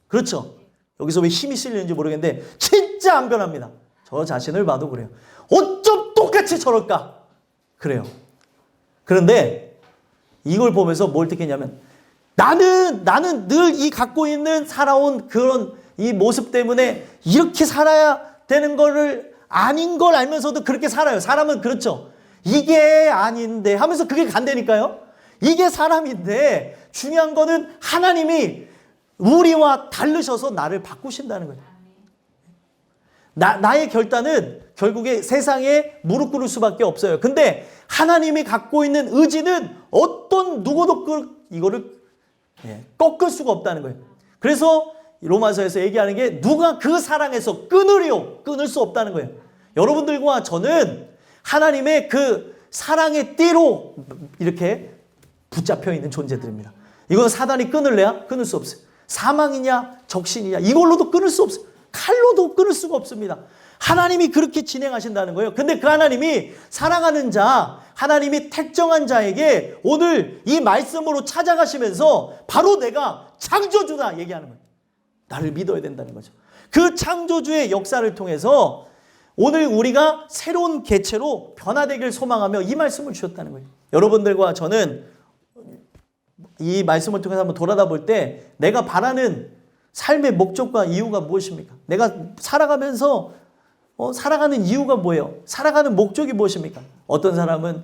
그렇죠. 여기서 왜 힘이 실리는지 모르겠는데 진짜 안 변합니다. 저 자신을 봐도 그래요. 어쩜 똑같이 저럴까? 그래요. 그런데 이걸 보면서 뭘 느끼냐면 나는 늘 이 갖고 있는 살아온 그런 이 모습 때문에 이렇게 살아야 되는 거를 아닌 걸 알면서도 그렇게 살아요. 사람은 그렇죠. 이게 아닌데 하면서 그게 간다니까요. 이게 사람인데 중요한 거는 하나님이 우리와 다르셔서 나를 바꾸신다는 거예요. 나의 결단은 결국에 세상에 무릎 꿇을 수밖에 없어요. 근데 하나님이 갖고 있는 의지는 어떤 누구도 이거를 꺾을 수가 없다는 거예요. 그래서 로마서에서 얘기하는 게 누가 그 사랑에서 끊을 수 없다는 거예요. 여러분들과 저는 하나님의 그 사랑의 띠로 이렇게 붙잡혀 있는 존재들입니다. 이건 사단이 끊을래야 끊을 수 없어요. 사망이냐 적신이냐 이걸로도 끊을 수 없어요. 칼로도 끊을 수가 없습니다. 하나님이 그렇게 진행하신다는 거예요. 근데 그 하나님이 사랑하는 자, 하나님이 택정한 자에게 오늘 이 말씀으로 찾아가시면서 바로 내가 창조주다 얘기하는 거예요. 나를 믿어야 된다는 거죠. 그 창조주의 역사를 통해서 오늘 우리가 새로운 개체로 변화되길 소망하며 이 말씀을 주셨다는 거예요. 여러분들과 저는 이 말씀을 통해서 한번 돌아다 볼 때 내가 바라는 삶의 목적과 이유가 무엇입니까? 내가 살아가면서 살아가는 이유가 뭐예요? 살아가는 목적이 무엇입니까? 어떤 사람은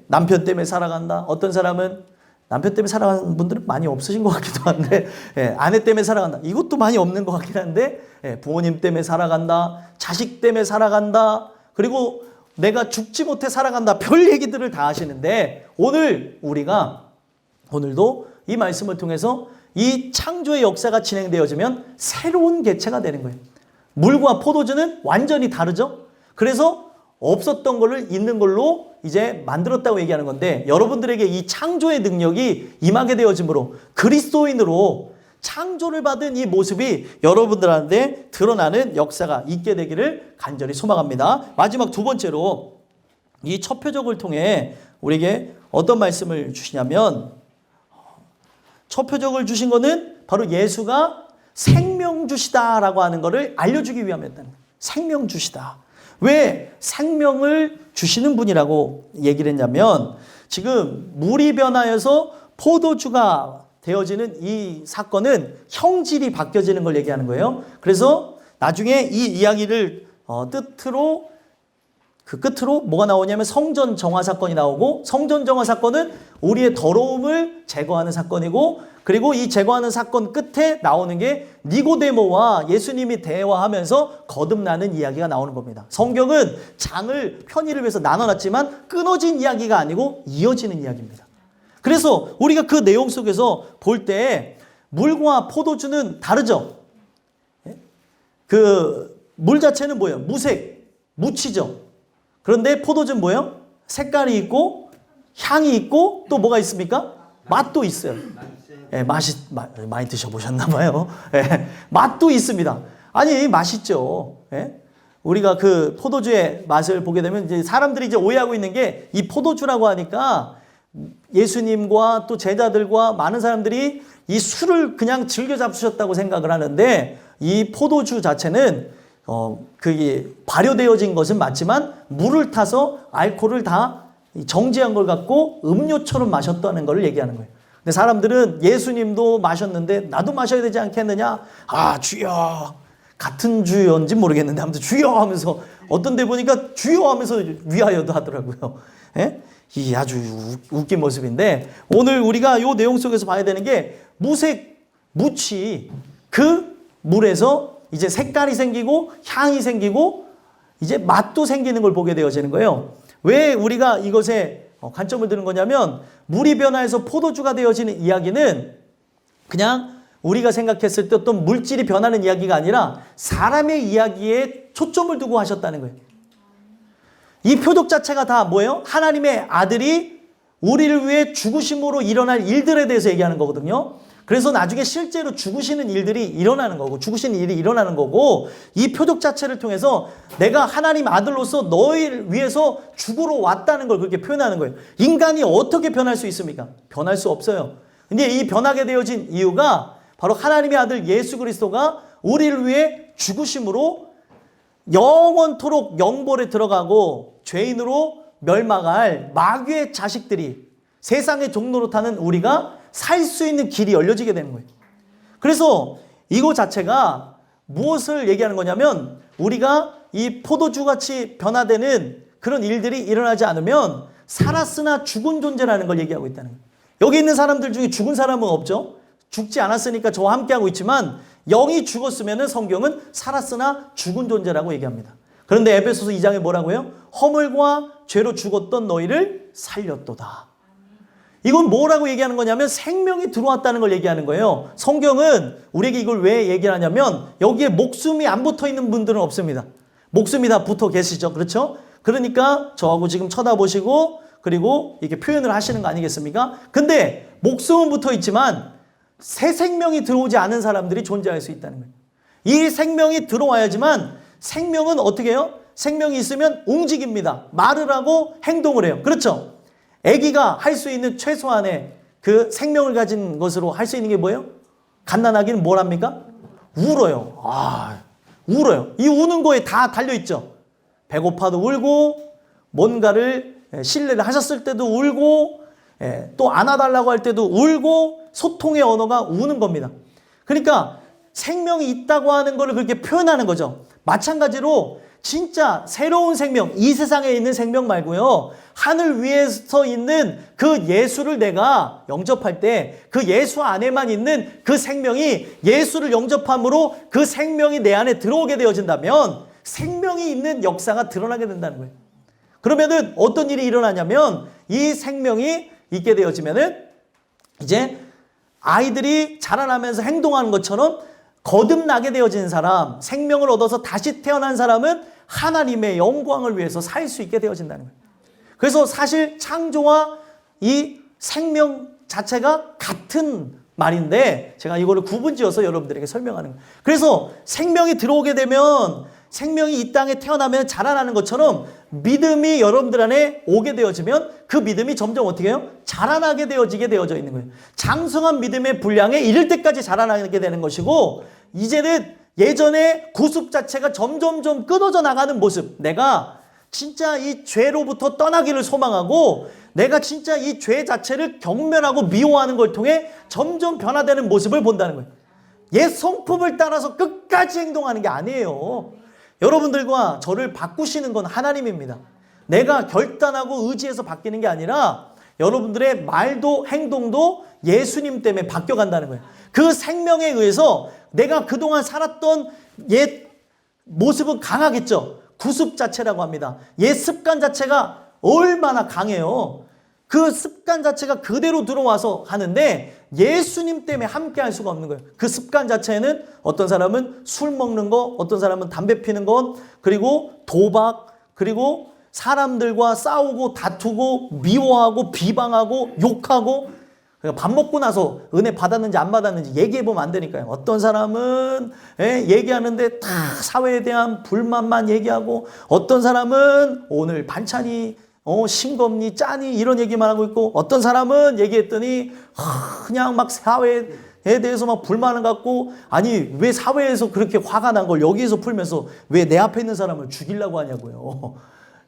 남편 때문에 살아간다. 어떤 사람은 남편 때문에 살아가는 분들은 많이 없으신 것 같기도 한데 아내 때문에 살아간다. 이것도 많이 없는 것 같긴 한데 부모님 때문에 살아간다. 자식 때문에 살아간다. 그리고 내가 죽지 못해 살아간다. 별 얘기들을 다 하시는데 오늘 우리가 오늘도 이 말씀을 통해서 이 창조의 역사가 진행되어지면 새로운 개체가 되는 거예요. 물과 포도주는 완전히 다르죠. 그래서 없었던 거를 있는 걸로 이제 만들었다고 얘기하는 건데 여러분들에게 이 창조의 능력이 임하게 되어짐으로 그리스도인으로 창조를 받은 이 모습이 여러분들한테 드러나는 역사가 있게 되기를 간절히 소망합니다. 마지막 두 번째로 이 첫 표적을 통해 우리에게 어떤 말씀을 주시냐면 첫 표적을 주신 거는 바로 예수가 생명 주시다라고 하는 것을 알려주기 위함이었다는 거예요. 생명 주시다. 왜 생명을 주시는 분이라고 얘기를 했냐면 지금 물이 변하여서 포도주가 되어지는 이 사건은 형질이 바뀌어지는 걸 얘기하는 거예요. 그래서 나중에 이 이야기를 끝으로 뭐가 나오냐면 성전 정화 사건이 나오고 성전 정화 사건은 우리의 더러움을 제거하는 사건이고 그리고 이 제거하는 사건 끝에 나오는 게 니고데모와 예수님이 대화하면서 거듭나는 이야기가 나오는 겁니다. 성경은 장을 편의를 위해서 나눠놨지만 끊어진 이야기가 아니고 이어지는 이야기입니다. 그래서 우리가 그 내용 속에서 볼 때 물과 포도주는 다르죠. 그 물 자체는 뭐예요? 무색, 무치죠. 그런데 포도주는 뭐예요? 색깔이 있고 향이 있고 또 뭐가 있습니까? 맛도 있어요. 맛이 많이 드셔보셨나 봐요. 맛도 있습니다. 아니 맛있죠. 우리가 그 포도주의 맛을 보게 되면 이제 사람들이 이제 오해하고 있는 게 이 포도주라고 하니까 예수님과 또 제자들과 많은 사람들이 이 술을 그냥 즐겨 잡수셨다고 생각을 하는데 이 포도주 자체는 그게 발효되어진 것은 맞지만 물을 타서 알코올을 다 정지한 걸 갖고 음료처럼 마셨다는 걸 얘기하는 거예요. 근데 사람들은 예수님도 마셨는데 나도 마셔야 되지 않겠느냐? 아 주여 같은 주여인지 모르겠는데 아무튼 주여 하면서 어떤 데 보니까 주여 하면서 위하여도 하더라고요. 예? 이 아주 웃긴 모습인데 오늘 우리가 이 내용 속에서 봐야 되는 게 무색, 무취 그 물에서 이제 색깔이 생기고 향이 생기고 이제 맛도 생기는 걸 보게 되어지는 거예요. 왜 우리가 이것에 관점을 두는 거냐면 물이 변화해서 포도주가 되어지는 이야기는 그냥 우리가 생각했을 때 어떤 물질이 변하는 이야기가 아니라 사람의 이야기에 초점을 두고 하셨다는 거예요. 이 표적 자체가 다 뭐예요? 하나님의 아들이 우리를 위해 죽으심으로 일어날 일들에 대해서 얘기하는 거거든요. 그래서 나중에 실제로 죽으시는 일들이 일어나는 거고 죽으시는 일이 일어나는 거고 이 표적 자체를 통해서 내가 하나님 아들로서 너희를 위해서 죽으러 왔다는 걸 그렇게 표현하는 거예요. 인간이 어떻게 변할 수 있습니까? 변할 수 없어요. 근데 이 변하게 되어진 이유가 바로 하나님의 아들 예수 그리스도가 우리를 위해 죽으심으로 영원토록 영벌에 들어가고 죄인으로 멸망할 마귀의 자식들이 세상의 종로로 타는 우리가 살 수 있는 길이 열려지게 되는 거예요. 그래서 이거 자체가 무엇을 얘기하는 거냐면 우리가 이 포도주같이 변화되는 그런 일들이 일어나지 않으면 살았으나 죽은 존재라는 걸 얘기하고 있다는 거예요. 여기 있는 사람들 중에 죽은 사람은 없죠. 죽지 않았으니까 저와 함께하고 있지만 영이 죽었으면 성경은 살았으나 죽은 존재라고 얘기합니다. 그런데 에베소서 2장에 뭐라고요? 허물과 죄로 죽었던 너희를 살렸도다. 이건 뭐라고 얘기하는 거냐면 생명이 들어왔다는 걸 얘기하는 거예요. 성경은 우리에게 이걸 왜 얘기하냐면 여기에 목숨이 안 붙어 있는 분들은 없습니다. 목숨이 다 붙어 계시죠. 그렇죠? 그러니까 저하고 지금 쳐다보시고 그리고 이렇게 표현을 하시는 거 아니겠습니까? 근데 목숨은 붙어 있지만 새 생명이 들어오지 않은 사람들이 존재할 수 있다는 거예요. 이 생명이 들어와야지만 생명은 어떻게 해요? 생명이 있으면 움직입니다. 말을 하고 행동을 해요. 그렇죠? 아기가 할 수 있는 최소한의 그 생명을 가진 것으로 할 수 있는 게 뭐예요? 갓난아기는 뭘 합니까? 울어요. 울어요. 이 우는 거에 다 달려있죠. 배고파도 울고 뭔가를 신뢰를 하셨을 때도 울고 또 안아달라고 할 때도 울고 소통의 언어가 우는 겁니다. 그러니까 생명이 있다고 하는 것을 그렇게 표현하는 거죠. 마찬가지로 진짜 새로운 생명, 이 세상에 있는 생명 말고요. 하늘 위에서 있는 그 예수를 내가 영접할 때 그 예수 안에만 있는 그 생명이 예수를 영접함으로 그 생명이 내 안에 들어오게 되어진다면 생명이 있는 역사가 드러나게 된다는 거예요. 그러면은 어떤 일이 일어나냐면 이 생명이 있게 되어지면은 이제 아이들이 자라나면서 행동하는 것처럼 거듭나게 되어진 사람, 생명을 얻어서 다시 태어난 사람은 하나님의 영광을 위해서 살 수 있게 되어진다는 거예요. 그래서 사실 창조와 이 생명 자체가 같은 말인데 제가 이거를 구분지어서 여러분들에게 설명하는 거예요. 그래서 생명이 들어오게 되면 생명이 이 땅에 태어나면 자라나는 것처럼 믿음이 여러분들 안에 오게 되어지면 그 믿음이 점점 어떻게 해요? 자라나게 되어지게 되어져 있는 거예요. 장성한 믿음의 분량에 이를 때까지 자라나게 되는 것이고 이제는 예전에 구습 자체가 점점점 끊어져 나가는 모습, 내가 진짜 이 죄로부터 떠나기를 소망하고 내가 진짜 이 죄 자체를 경멸하고 미워하는 걸 통해 점점 변화되는 모습을 본다는 거예요. 옛 성품을 따라서 끝까지 행동하는 게 아니에요. 여러분들과 저를 바꾸시는 건 하나님입니다. 내가 결단하고 의지해서 바뀌는 게 아니라 여러분들의 말도 행동도 예수님 때문에 바뀌어간다는 거예요. 그 생명에 의해서 내가 그동안 살았던 옛 모습은 강하겠죠. 구습 자체라고 합니다. 옛 습관 자체가 얼마나 강해요. 그 습관 자체가 그대로 들어와서 하는데 예수님 때문에 함께 할 수가 없는 거예요. 그 습관 자체는 어떤 사람은 술 먹는 거, 어떤 사람은 담배 피는 것, 그리고 도박, 그리고 사람들과 싸우고 다투고 미워하고 비방하고 욕하고 밥 먹고 나서 은혜 받았는지 안 받았는지 얘기해보면 안 되니까요. 어떤 사람은 얘기하는데 다 사회에 대한 불만만 얘기하고 어떤 사람은 오늘 반찬이 싱겁니 짜니 이런 얘기만 하고 있고 어떤 사람은 얘기했더니 그냥 막 사회에 대해서 막 불만을 갖고 아니 왜 사회에서 그렇게 화가 난 걸 여기에서 풀면서 왜 내 앞에 있는 사람을 죽이려고 하냐고요.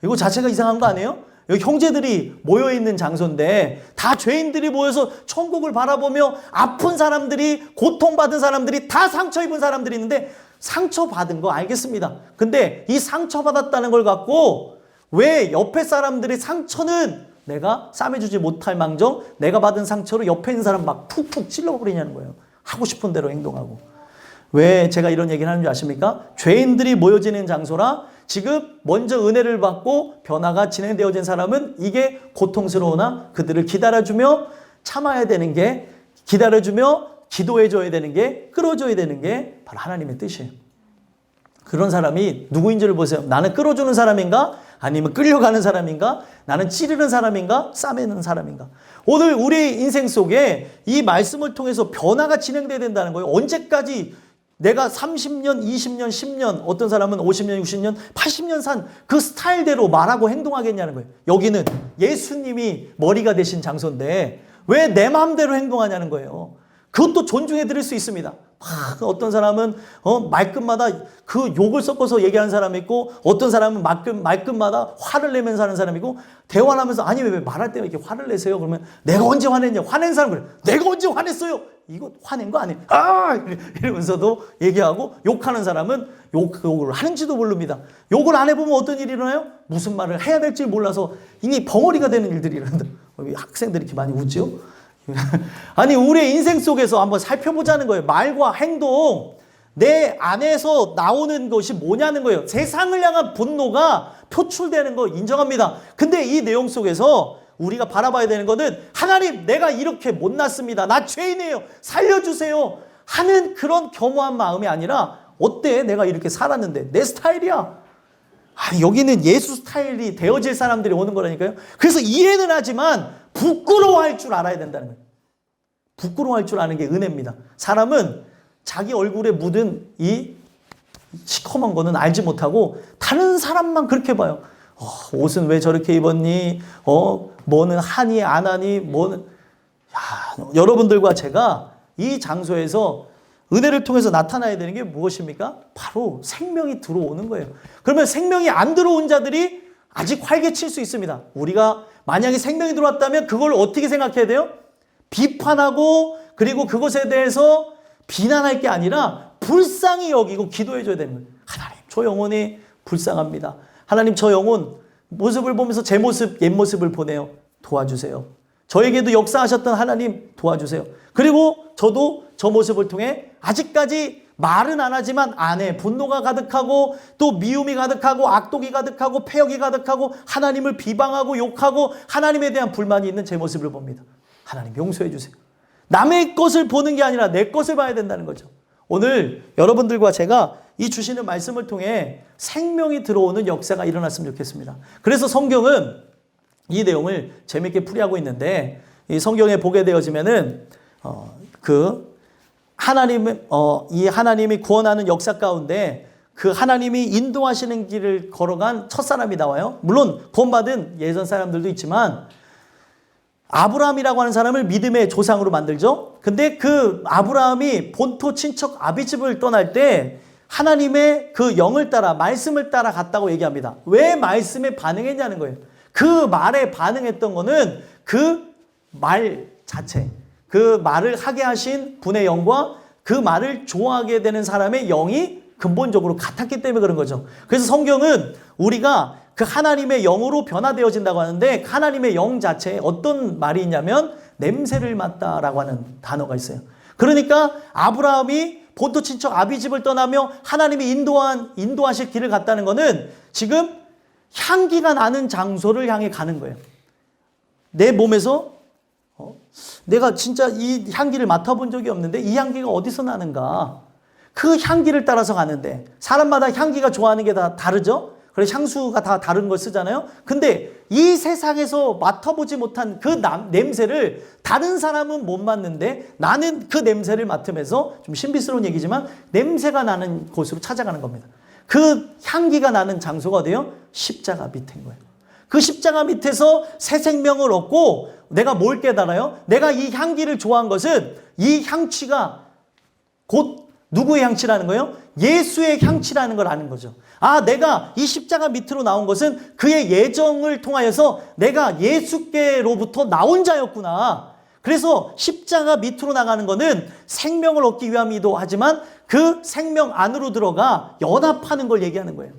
이거 자체가 이상한 거 아니에요? 여기 형제들이 모여있는 장소인데 다 죄인들이 모여서 천국을 바라보며 아픈 사람들이 고통받은 사람들이 다 상처 입은 사람들이 있는데 상처받은 거 알겠습니다. 근데 이 상처받았다는 걸 갖고 왜 옆에 사람들의 상처는 내가 싸매주지 못할 망정 내가 받은 상처로 옆에 있는 사람 막 푹푹 찔러버리냐는 거예요. 하고 싶은 대로 행동하고. 왜 제가 이런 얘기를 하는 줄 아십니까? 죄인들이 모여지는 장소라 지금 먼저 은혜를 받고 변화가 진행되어진 사람은 이게 고통스러우나 그들을 기다려주며 참아야 되는 게 기다려주며 기도해줘야 되는 게 끌어줘야 되는 게 바로 하나님의 뜻이에요. 그런 사람이 누구인지를 보세요. 나는 끌어주는 사람인가? 아니면 끌려가는 사람인가? 나는 찌르는 사람인가? 싸매는 사람인가? 오늘 우리 인생 속에 이 말씀을 통해서 변화가 진행돼야 된다는 거예요. 언제까지 내가 30년, 20년, 10년, 어떤 사람은 50년, 60년, 80년 산 그 스타일대로 말하고 행동하겠냐는 거예요. 여기는 예수님이 머리가 되신 장소인데 왜 내 마음대로 행동하냐는 거예요. 그것도 존중해 드릴 수 있습니다. 어떤 사람은 말끝마다 그 욕을 섞어서 얘기하는 사람이 있고 어떤 사람은 말끝마다 화를 내면서 하는 사람이 있고 대화를 하면서 아니 왜 말할 때 이렇게 화를 내세요? 그러면 내가 언제 화냈냐? 화낸 사람 그래. 내가 언제 화냈어요? 이거 화낸 거 아니에요? 이러면서도 얘기하고 욕하는 사람은 욕을 하는지도 모릅니다. 욕을 안 해보면 어떤 일이 일어나요? 무슨 말을 해야 될지 몰라서 이미 벙어리가 되는 일들이 일어난다. 학생들이 이렇게 많이 웃죠? 아니 우리의 인생 속에서 한번 살펴보자는 거예요. 말과 행동 내 안에서 나오는 것이 뭐냐는 거예요. 세상을 향한 분노가 표출되는 거 인정합니다. 근데 이 내용 속에서 우리가 바라봐야 되는 것은 하나님 내가 이렇게 못났습니다. 나 죄인이에요. 살려주세요 하는 그런 겸허한 마음이 아니라 어때 내가 이렇게 살았는데 내 스타일이야. 아니 여기는 예수 스타일이 되어질 사람들이 오는 거라니까요. 그래서 이해는 하지만 부끄러워할 줄 알아야 된다는 거예요. 부끄러워할 줄 아는 게 은혜입니다. 사람은 자기 얼굴에 묻은 이 시커먼 거는 알지 못하고 다른 사람만 그렇게 봐요. 옷은 왜 저렇게 입었니? 뭐는 하니 안 하니? 뭐는 여러분들과 제가 이 장소에서 은혜를 통해서 나타나야 되는 게 무엇입니까? 바로 생명이 들어오는 거예요. 그러면 생명이 안 들어온 자들이 아직 활개칠 수 있습니다. 우리가 만약에 생명이 들어왔다면 그걸 어떻게 생각해야 돼요? 비판하고 그리고 그것에 대해서 비난할 게 아니라 불쌍히 여기고 기도해줘야 되는 거예요. 하나님 저 영혼이 불쌍합니다. 하나님 저 영혼 모습을 보면서 제 모습 옛 모습을 보내요. 도와주세요. 저에게도 역사하셨던 하나님 도와주세요. 그리고 저도 저 모습을 통해 아직까지 말은 안 하지만 안에 분노가 가득하고 또 미움이 가득하고 악독이 가득하고 패역이 가득하고 하나님을 비방하고 욕하고 하나님에 대한 불만이 있는 제 모습을 봅니다. 하나님 용서해 주세요. 남의 것을 보는 게 아니라 내 것을 봐야 된다는 거죠. 오늘 여러분들과 제가 이 주시는 말씀을 통해 생명이 들어오는 역사가 일어났으면 좋겠습니다. 그래서 성경은 이 내용을 재밌게 풀이하고 있는데 이 성경에 보게 되어지면은 이 하나님이 구원하는 역사 가운데 그 하나님이 인도하시는 길을 걸어간 첫사람이 나와요. 물론 구원받은 예전 사람들도 있지만 아브라함이라고 하는 사람을 믿음의 조상으로 만들죠. 근데 그 아브라함이 본토 친척 아비집을 떠날 때 하나님의 그 영을 따라 말씀을 따라 갔다고 얘기합니다. 왜 말씀에 반응했냐는 거예요. 그 말에 반응했던 거는 그 말 자체, 그 말을 하게 하신 분의 영과 그 말을 좋아하게 되는 사람의 영이 근본적으로 같았기 때문에 그런 거죠. 그래서 성경은 우리가 그 하나님의 영으로 변화되어진다고 하는데 하나님의 영 자체에 어떤 말이 있냐면 냄새를 맡다라고 하는 단어가 있어요. 그러니까 아브라함이 본토 친척 아비집을 떠나며 하나님이 인도하실 길을 갔다는 거는 지금 향기가 나는 장소를 향해 가는 거예요. 내 몸에서 내가 진짜 이 향기를 맡아본 적이 없는데 이 향기가 어디서 나는가? 그 향기를 따라서 가는데 사람마다 향기가 좋아하는 게 다 다르죠? 그래서 향수가 다 다른 걸 쓰잖아요. 근데 이 세상에서 맡아보지 못한 그 냄새를 다른 사람은 못 맡는데 나는 그 냄새를 맡으면서 좀 신비스러운 얘기지만 냄새가 나는 곳으로 찾아가는 겁니다. 그 향기가 나는 장소가 어디예요? 십자가 밑인 거예요. 그 십자가 밑에서 새 생명을 얻고 내가 뭘 깨달아요? 내가 이 향기를 좋아한 것은 이 향취가 곧 누구의 향취라는 거예요? 예수의 향취라는 걸 아는 거죠. 아, 내가 이 십자가 밑으로 나온 것은 그의 예정을 통하여서 내가 예수께로부터 나온 자였구나. 그래서 십자가 밑으로 나가는 거는 생명을 얻기 위함이기도 하지만 그 생명 안으로 들어가 연합하는 걸 얘기하는 거예요.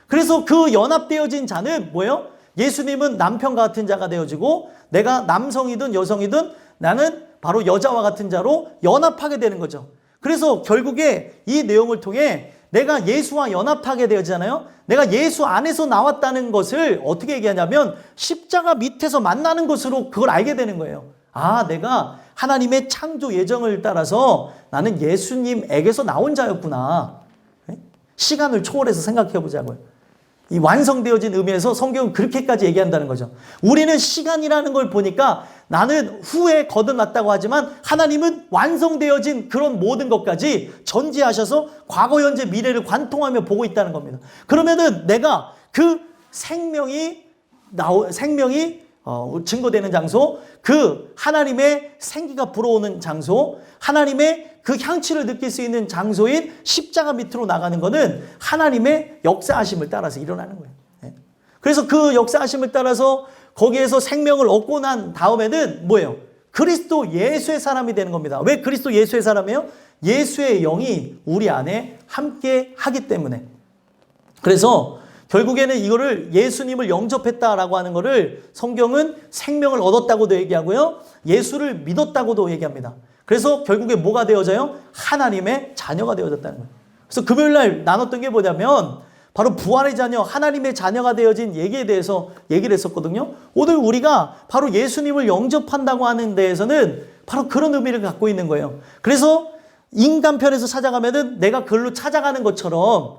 그래서 그 연합되어진 자는 뭐예요? 예수님은 남편과 같은 자가 되어지고 내가 남성이든 여성이든 나는 바로 여자와 같은 자로 연합하게 되는 거죠. 그래서 결국에 이 내용을 통해 내가 예수와 연합하게 되어지잖아요. 내가 예수 안에서 나왔다는 것을 어떻게 얘기하냐면 십자가 밑에서 만나는 것으로 그걸 알게 되는 거예요. 아, 내가 하나님의 창조 예정을 따라서 나는 예수님에게서 나온 자였구나. 시간을 초월해서 생각해 보자고요. 이 완성되어진 의미에서 성경은 그렇게까지 얘기한다는 거죠. 우리는 시간이라는 걸 보니까 나는 후에 거듭났다고 하지만 하나님은 완성되어진 그런 모든 것까지 전지하셔서 과거, 현재, 미래를 관통하며 보고 있다는 겁니다. 그러면은 내가 그 생명이 증거되는 장소, 그 하나님의 생기가 불어오는 장소, 하나님의 그 향취를 느낄 수 있는 장소인 십자가 밑으로 나가는 것은 하나님의 역사하심을 따라서 일어나는 거예요. 그래서 그 역사하심을 따라서 거기에서 생명을 얻고 난 다음에는 뭐예요? 그리스도 예수의 사람이 되는 겁니다. 왜 그리스도 예수의 사람이에요? 예수의 영이 우리 안에 함께 하기 때문에. 그래서 결국에는 이거를 예수님을 영접했다라고 하는 거를 성경은 생명을 얻었다고도 얘기하고요. 예수를 믿었다고도 얘기합니다. 그래서 결국에 뭐가 되어져요? 하나님의 자녀가 되어졌다는 거예요. 그래서 금요일 날 나눴던 게 뭐냐면 바로 부활의 자녀, 하나님의 자녀가 되어진 얘기에 대해서 얘기를 했었거든요. 오늘 우리가 바로 예수님을 영접한다고 하는 데에서는 바로 그런 의미를 갖고 있는 거예요. 그래서 인간편에서 찾아가면은 내가 그걸로 찾아가는 것처럼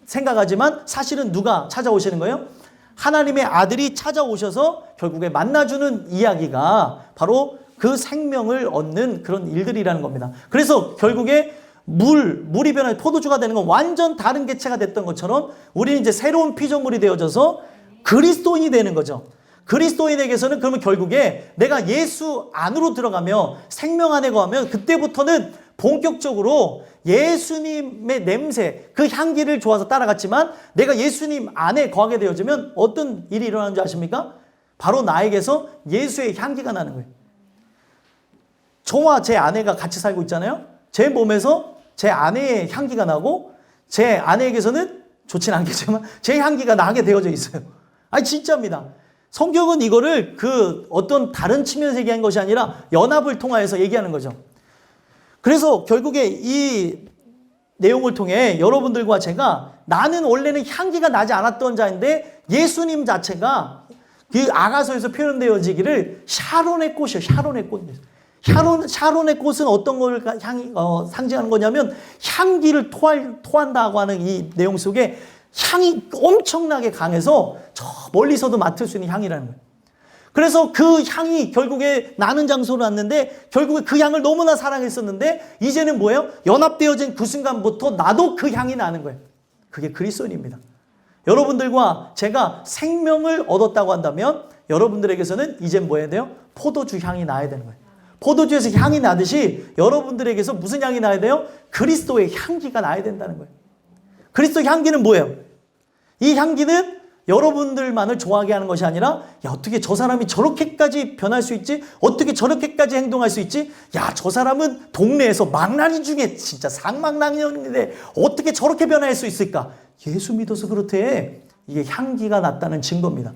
생각하지만 사실은 누가 찾아오시는 거예요? 하나님의 아들이 찾아오셔서 결국에 만나주는 이야기가 바로 그 생명을 얻는 그런 일들이라는 겁니다. 그래서 결국에 물이 변해 포도주가 되는 건 완전 다른 개체가 됐던 것처럼 우리는 이제 새로운 피조물이 되어져서 그리스도인이 되는 거죠. 그리스도인에게서는 그러면 결국에 내가 예수 안으로 들어가며 생명 안에 거하면 그때부터는 본격적으로 예수님의 냄새, 그 향기를 좋아서 따라갔지만 내가 예수님 안에 거하게 되어지면 어떤 일이 일어나는 줄 아십니까? 바로 나에게서 예수의 향기가 나는 거예요. 저와 제 아내가 같이 살고 있잖아요. 제 몸에서 제 아내의 향기가 나고 제 아내에게서는 좋진 않겠지만 제 향기가 나게 되어져 있어요. 아니 진짜입니다. 성경은 이거를 그 어떤 다른 측면에서 얘기한 것이 아니라 연합을 통하여서 얘기하는 거죠. 그래서 결국에 이 내용을 통해 여러분들과 제가 나는 원래는 향기가 나지 않았던 자인데 예수님 자체가 그 아가서에서 표현되어지기를 샤론의 꽃이에요. 샤론의 꽃. 샤론의 꽃은 어떤 걸 상징하는 거냐면 향기를 토한다고 하는 이 내용 속에 향이 엄청나게 강해서 저 멀리서도 맡을 수 있는 향이라는 거예요. 그래서 그 향이 결국에 나는 장소로 왔는데 결국에 그 향을 너무나 사랑했었는데 이제는 뭐예요? 연합되어진 그 순간부터 나도 그 향이 나는 거예요. 그게 그리스도인입니다. 여러분들과 제가 생명을 얻었다고 한다면 여러분들에게서는 이제 뭐 해야 돼요? 포도주 향이 나야 되는 거예요. 포도주에서 향이 나듯이 여러분들에게서 무슨 향이 나야 돼요? 그리스도의 향기가 나야 된다는 거예요. 그리스도 향기는 뭐예요? 이 향기는 여러분들만을 좋아하게 하는 것이 아니라 야 어떻게 저 사람이 저렇게까지 변할 수 있지? 어떻게 저렇게까지 행동할 수 있지? 야 저 사람은 동네에서 망나니 중에 진짜 상망나니였는데 어떻게 저렇게 변할 수 있을까? 예수 믿어서 그렇대. 이게 향기가 났다는 증거입니다.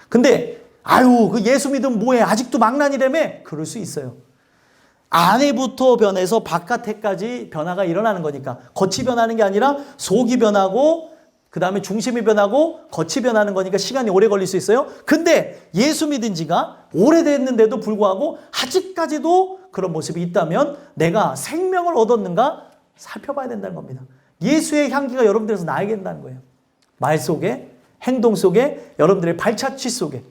근데 아유 그 예수 믿으면 뭐해? 아직도 망나니라며? 그럴 수 있어요. 안에부터 변해서 바깥에까지 변화가 일어나는 거니까 겉이 변하는 게 아니라 속이 변하고 그 다음에 중심이 변하고 겉이 변하는 거니까 시간이 오래 걸릴 수 있어요. 근데 예수 믿은 지가 오래됐는데도 불구하고 아직까지도 그런 모습이 있다면 내가 생명을 얻었는가 살펴봐야 된다는 겁니다. 예수의 향기가 여러분들에서 나에게 된다는 거예요. 말 속에, 행동 속에, 여러분들의 발자취 속에.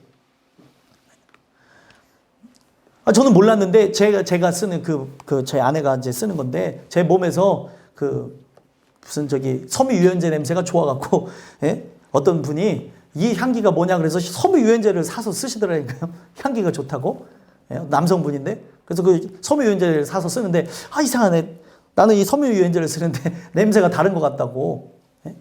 저는 몰랐는데 제가 쓰는 제 아내가 이제 쓰는 건데 제 몸에서 무슨 섬유 유연제 냄새가 좋아갖고 예? 어떤 분이 이 향기가 뭐냐 그래서 섬유 유연제를 사서 쓰시더라니까요. 향기가 좋다고. 예? 남성분인데 그래서 그 섬유 유연제를 사서 쓰는데 이상하네. 나는 이 섬유 유연제를 쓰는데 냄새가 다른 것 같다고. 예?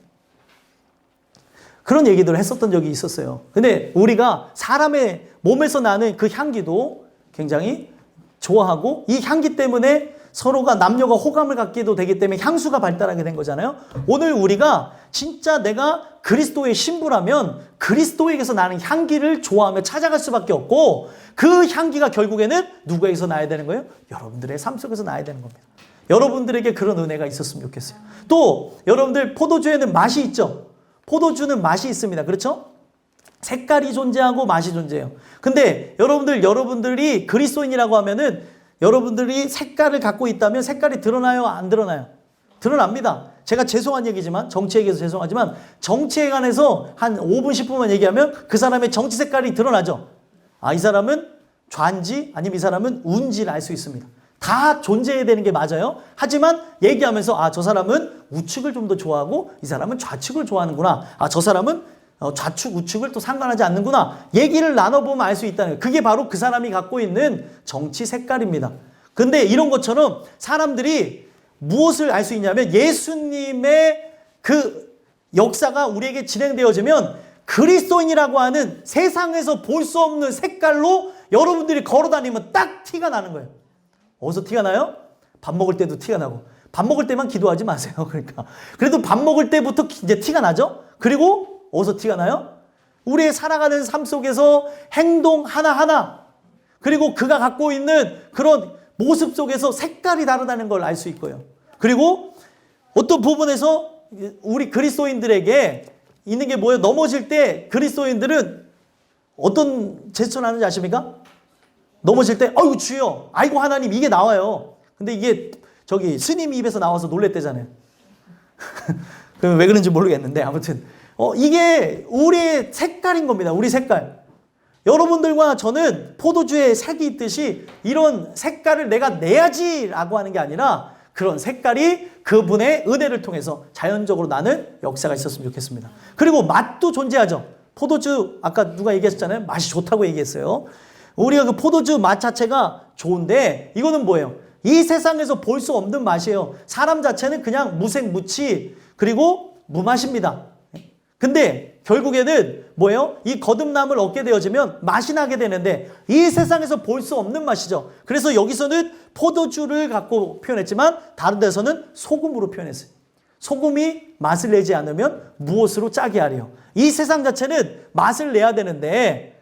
그런 얘기들을 했었던 적이 있었어요. 근데 우리가 사람의 몸에서 나는 그 향기도 굉장히 좋아하고 이 향기 때문에 서로가 남녀가 호감을 갖게도 되기 때문에 향수가 발달하게 된 거잖아요. 오늘 우리가 진짜 내가 그리스도의 신부라면 그리스도에게서 나는 향기를 좋아하며 찾아갈 수밖에 없고 그 향기가 결국에는 누구에게서 나야 되는 거예요? 여러분들의 삶 속에서 나야 되는 겁니다. 여러분들에게 그런 은혜가 있었으면 좋겠어요. 또 여러분들 포도주에는 맛이 있죠. 포도주는 맛이 있습니다. 그렇죠? 색깔이 존재하고 맛이 존재해요. 근데 여러분들이 그리스도인이라고 하면은 여러분들이 색깔을 갖고 있다면 색깔이 드러나요? 안 드러나요? 드러납니다. 제가 죄송한 얘기지만 정치에 대해서 죄송하지만 정치에 관해서 한 5분 10분만 얘기하면 그 사람의 정치 색깔이 드러나죠. 아, 이 사람은 좌인지 아니면 이 사람은 우인지를 알 수 있습니다. 다 존재해야 되는 게 맞아요. 하지만 얘기하면서 아, 저 사람은 우측을 좀 더 좋아하고 이 사람은 좌측을 좋아하는구나. 아, 저 사람은 좌측 우측을 또 상관하지 않는구나. 얘기를 나눠보면 알 수 있다는 거예요. 그게 바로 그 사람이 갖고 있는 정치 색깔입니다. 근데 이런 것처럼 사람들이 무엇을 알 수 있냐면 예수님의 그 역사가 우리에게 진행되어지면 그리스도인이라고 하는 세상에서 볼 수 없는 색깔로 여러분들이 걸어다니면 딱 티가 나는 거예요. 어디서 티가 나요? 밥 먹을 때도 티가 나고. 밥 먹을 때만 기도하지 마세요. 그러니까. 그래도 밥 먹을 때부터 이제 티가 나죠? 그리고 어디서 티가 나요? 우리의 살아가는 삶 속에서 행동 하나하나, 그리고 그가 갖고 있는 그런 모습 속에서 색깔이 다르다는 걸 알 수 있고요. 그리고 어떤 부분에서 우리 그리스도인들에게 있는 게 뭐예요? 넘어질 때 그리스도인들은 어떤 제스처를 하는지 아십니까? 넘어질 때 아이고 주여, 아이고 하나님, 이게 나와요. 근데 이게 저기 스님 입에서 나와서 놀랬대잖아요. 그럼 왜 그런지 모르겠는데 아무튼 이게 우리의 색깔인 겁니다. 우리 색깔. 여러분들과 저는 포도주에 색이 있듯이 이런 색깔을 내가 내야지라고 하는 게 아니라 그런 색깔이 그분의 은혜를 통해서 자연적으로 나는 역사가 있었으면 좋겠습니다. 그리고 맛도 존재하죠. 포도주 아까 누가 얘기했잖아요. 맛이 좋다고 얘기했어요. 우리가 그 포도주 맛 자체가 좋은데 이거는 뭐예요? 이 세상에서 볼 수 없는 맛이에요. 사람 자체는 그냥 무색무취 그리고 무맛입니다. 근데 결국에는 뭐예요? 이 거듭남을 얻게 되어지면 맛이 나게 되는데 이 세상에서 볼 수 없는 맛이죠. 그래서 여기서는 포도주를 갖고 표현했지만 다른 데서는 소금으로 표현했어요. 소금이 맛을 내지 않으면 무엇으로 짜게 하래요. 이 세상 자체는 맛을 내야 되는데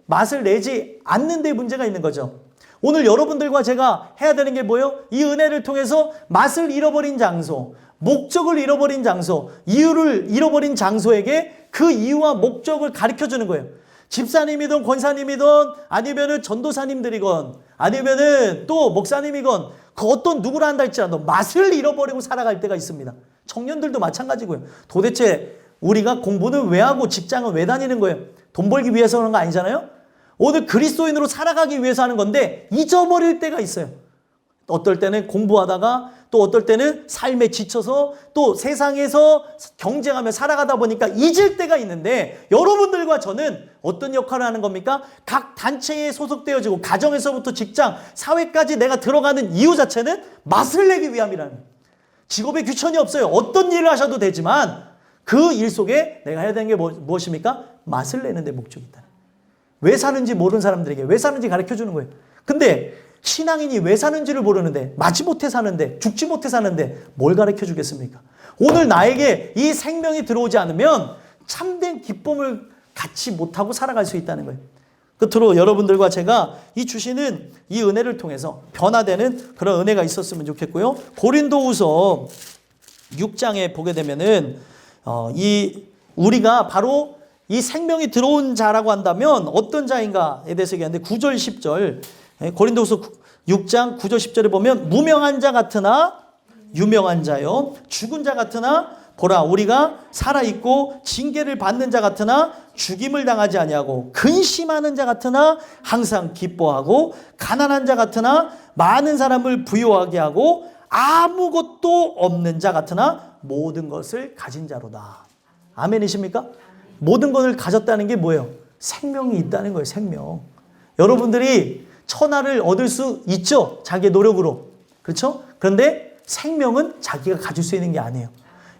맛을 내지 않는 데 문제가 있는 거죠. 오늘 여러분들과 제가 해야 되는 게 뭐예요? 이 은혜를 통해서 맛을 잃어버린 장소, 목적을 잃어버린 장소, 이유를 잃어버린 장소에게 그 이유와 목적을 가르쳐주는 거예요. 집사님이든 권사님이든 아니면은 전도사님들이건 아니면은 또 목사님이건 그 어떤 누구라 한다 할지라도 맛을 잃어버리고 살아갈 때가 있습니다. 청년들도 마찬가지고요. 도대체 우리가 공부는 왜 하고 직장은 왜 다니는 거예요? 돈 벌기 위해서 그런 거 아니잖아요? 오늘 그리스도인으로 살아가기 위해서 하는 건데 잊어버릴 때가 있어요. 어떨 때는 공부하다가 또 어떨 때는 삶에 지쳐서 또 세상에서 경쟁하며 살아가다 보니까 잊을 때가 있는데 여러분들과 저는 어떤 역할을 하는 겁니까? 각 단체에 소속되어지고 가정에서부터 직장, 사회까지 내가 들어가는 이유 자체는 맛을 내기 위함이라는 거예요. 직업에 귀천이 없어요. 어떤 일을 하셔도 되지만 그 일 속에 내가 해야 되는 게 무엇입니까? 맛을 내는 데 목적이 있다. 왜 사는지 모르는 사람들에게 왜 사는지 가르쳐주는 거예요. 근데 신앙인이 왜 사는지를 모르는데 마지 못해 사는데 죽지 못해 사는데 뭘 가르쳐 주겠습니까? 오늘 나에게 이 생명이 들어오지 않으면 참된 기쁨을 갖지 못하고 살아갈 수 있다는 거예요. 끝으로 여러분들과 제가 이 주시는 이 은혜를 통해서 변화되는 그런 은혜가 있었으면 좋겠고요. 고린도후서 6장에 보게 되면은 우리가 바로 이 생명이 들어온 자라고 한다면 어떤 자인가에 대해서 얘기하는데 9절 10절 고린도후서 6장 9절 10절에 보면 무명한 자 같으나 유명한 자요 죽은 자 같으나 보라 우리가 살아있고 징계를 받는 자 같으나 죽임을 당하지 아니하고 근심하는 자 같으나 항상 기뻐하고 가난한 자 같으나 많은 사람을 부유하게 하고 아무것도 없는 자 같으나 모든 것을 가진 자로다. 아멘이십니까? 모든 것을 가졌다는 게 뭐예요? 생명이 있다는 거예요. 생명. 여러분들이 천하를 얻을 수 있죠. 자기의 노력으로. 그렇죠? 그런데 생명은 자기가 가질 수 있는 게 아니에요.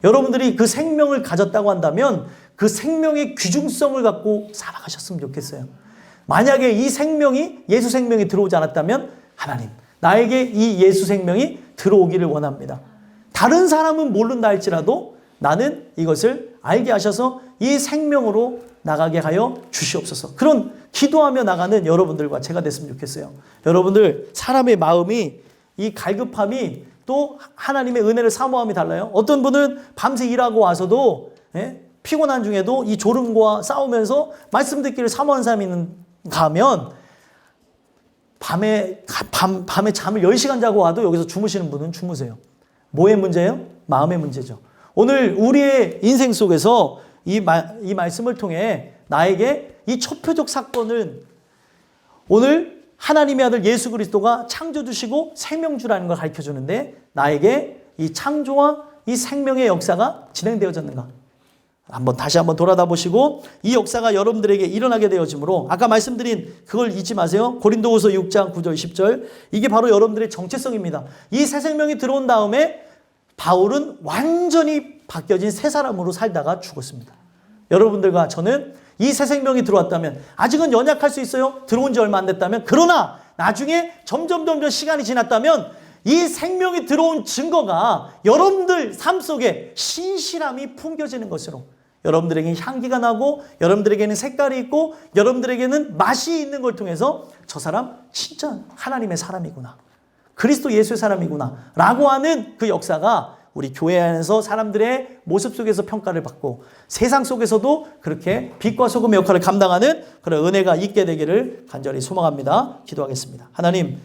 여러분들이 그 생명을 가졌다고 한다면 그 생명의 귀중성을 갖고 살아가셨으면 좋겠어요. 만약에 이 생명이, 예수 생명이 들어오지 않았다면 하나님, 나에게 이 예수 생명이 들어오기를 원합니다. 다른 사람은 모른다 할지라도 나는 이것을 알게 하셔서 이 생명으로 나가게 하여 주시옵소서. 그런 기도하며 나가는 여러분들과 제가 됐으면 좋겠어요. 여러분들, 사람의 마음이, 이 갈급함이 또 하나님의 은혜를 사모함이 달라요. 어떤 분은 밤새 일하고 와서도 피곤한 중에도 이 졸음과 싸우면서 말씀 듣기를 사모하는 사람이 있는가 하면 밤에 잠을 10시간 자고 와도 여기서 주무시는 분은 주무세요. 뭐의 문제예요? 마음의 문제죠. 오늘 우리의 인생 속에서 이 말씀을 통해 나에게 이 초표적 사건은 오늘 하나님의 아들 예수 그리스도가 창조주시고 생명주라는 걸 가르쳐주는데 나에게 이 창조와 이 생명의 역사가 진행되어졌는가? 다시 한번 돌아다 보시고 이 역사가 여러분들에게 일어나게 되어지므로 아까 말씀드린 그걸 잊지 마세요. 고린도후서 6장 9절 10절 이게 바로 여러분들의 정체성입니다. 이 새 생명이 들어온 다음에 바울은 완전히 바뀌어진 새 사람으로 살다가 죽었습니다. 여러분들과 저는 이 새 생명이 들어왔다면 아직은 연약할 수 있어요. 들어온 지 얼마 안 됐다면. 그러나 나중에 점점 시간이 지났다면 이 생명이 들어온 증거가 여러분들 삶 속에 신실함이 풍겨지는 것으로 여러분들에게는 향기가 나고 여러분들에게는 색깔이 있고 여러분들에게는 맛이 있는 걸 통해서 저 사람 진짜 하나님의 사람이구나. 그리스도 예수의 사람이구나 라고 하는 그 역사가 우리 교회 안에서 사람들의 모습 속에서 평가를 받고 세상 속에서도 그렇게 빛과 소금의 역할을 감당하는 그런 은혜가 있게 되기를 간절히 소망합니다. 기도하겠습니다. 하나님,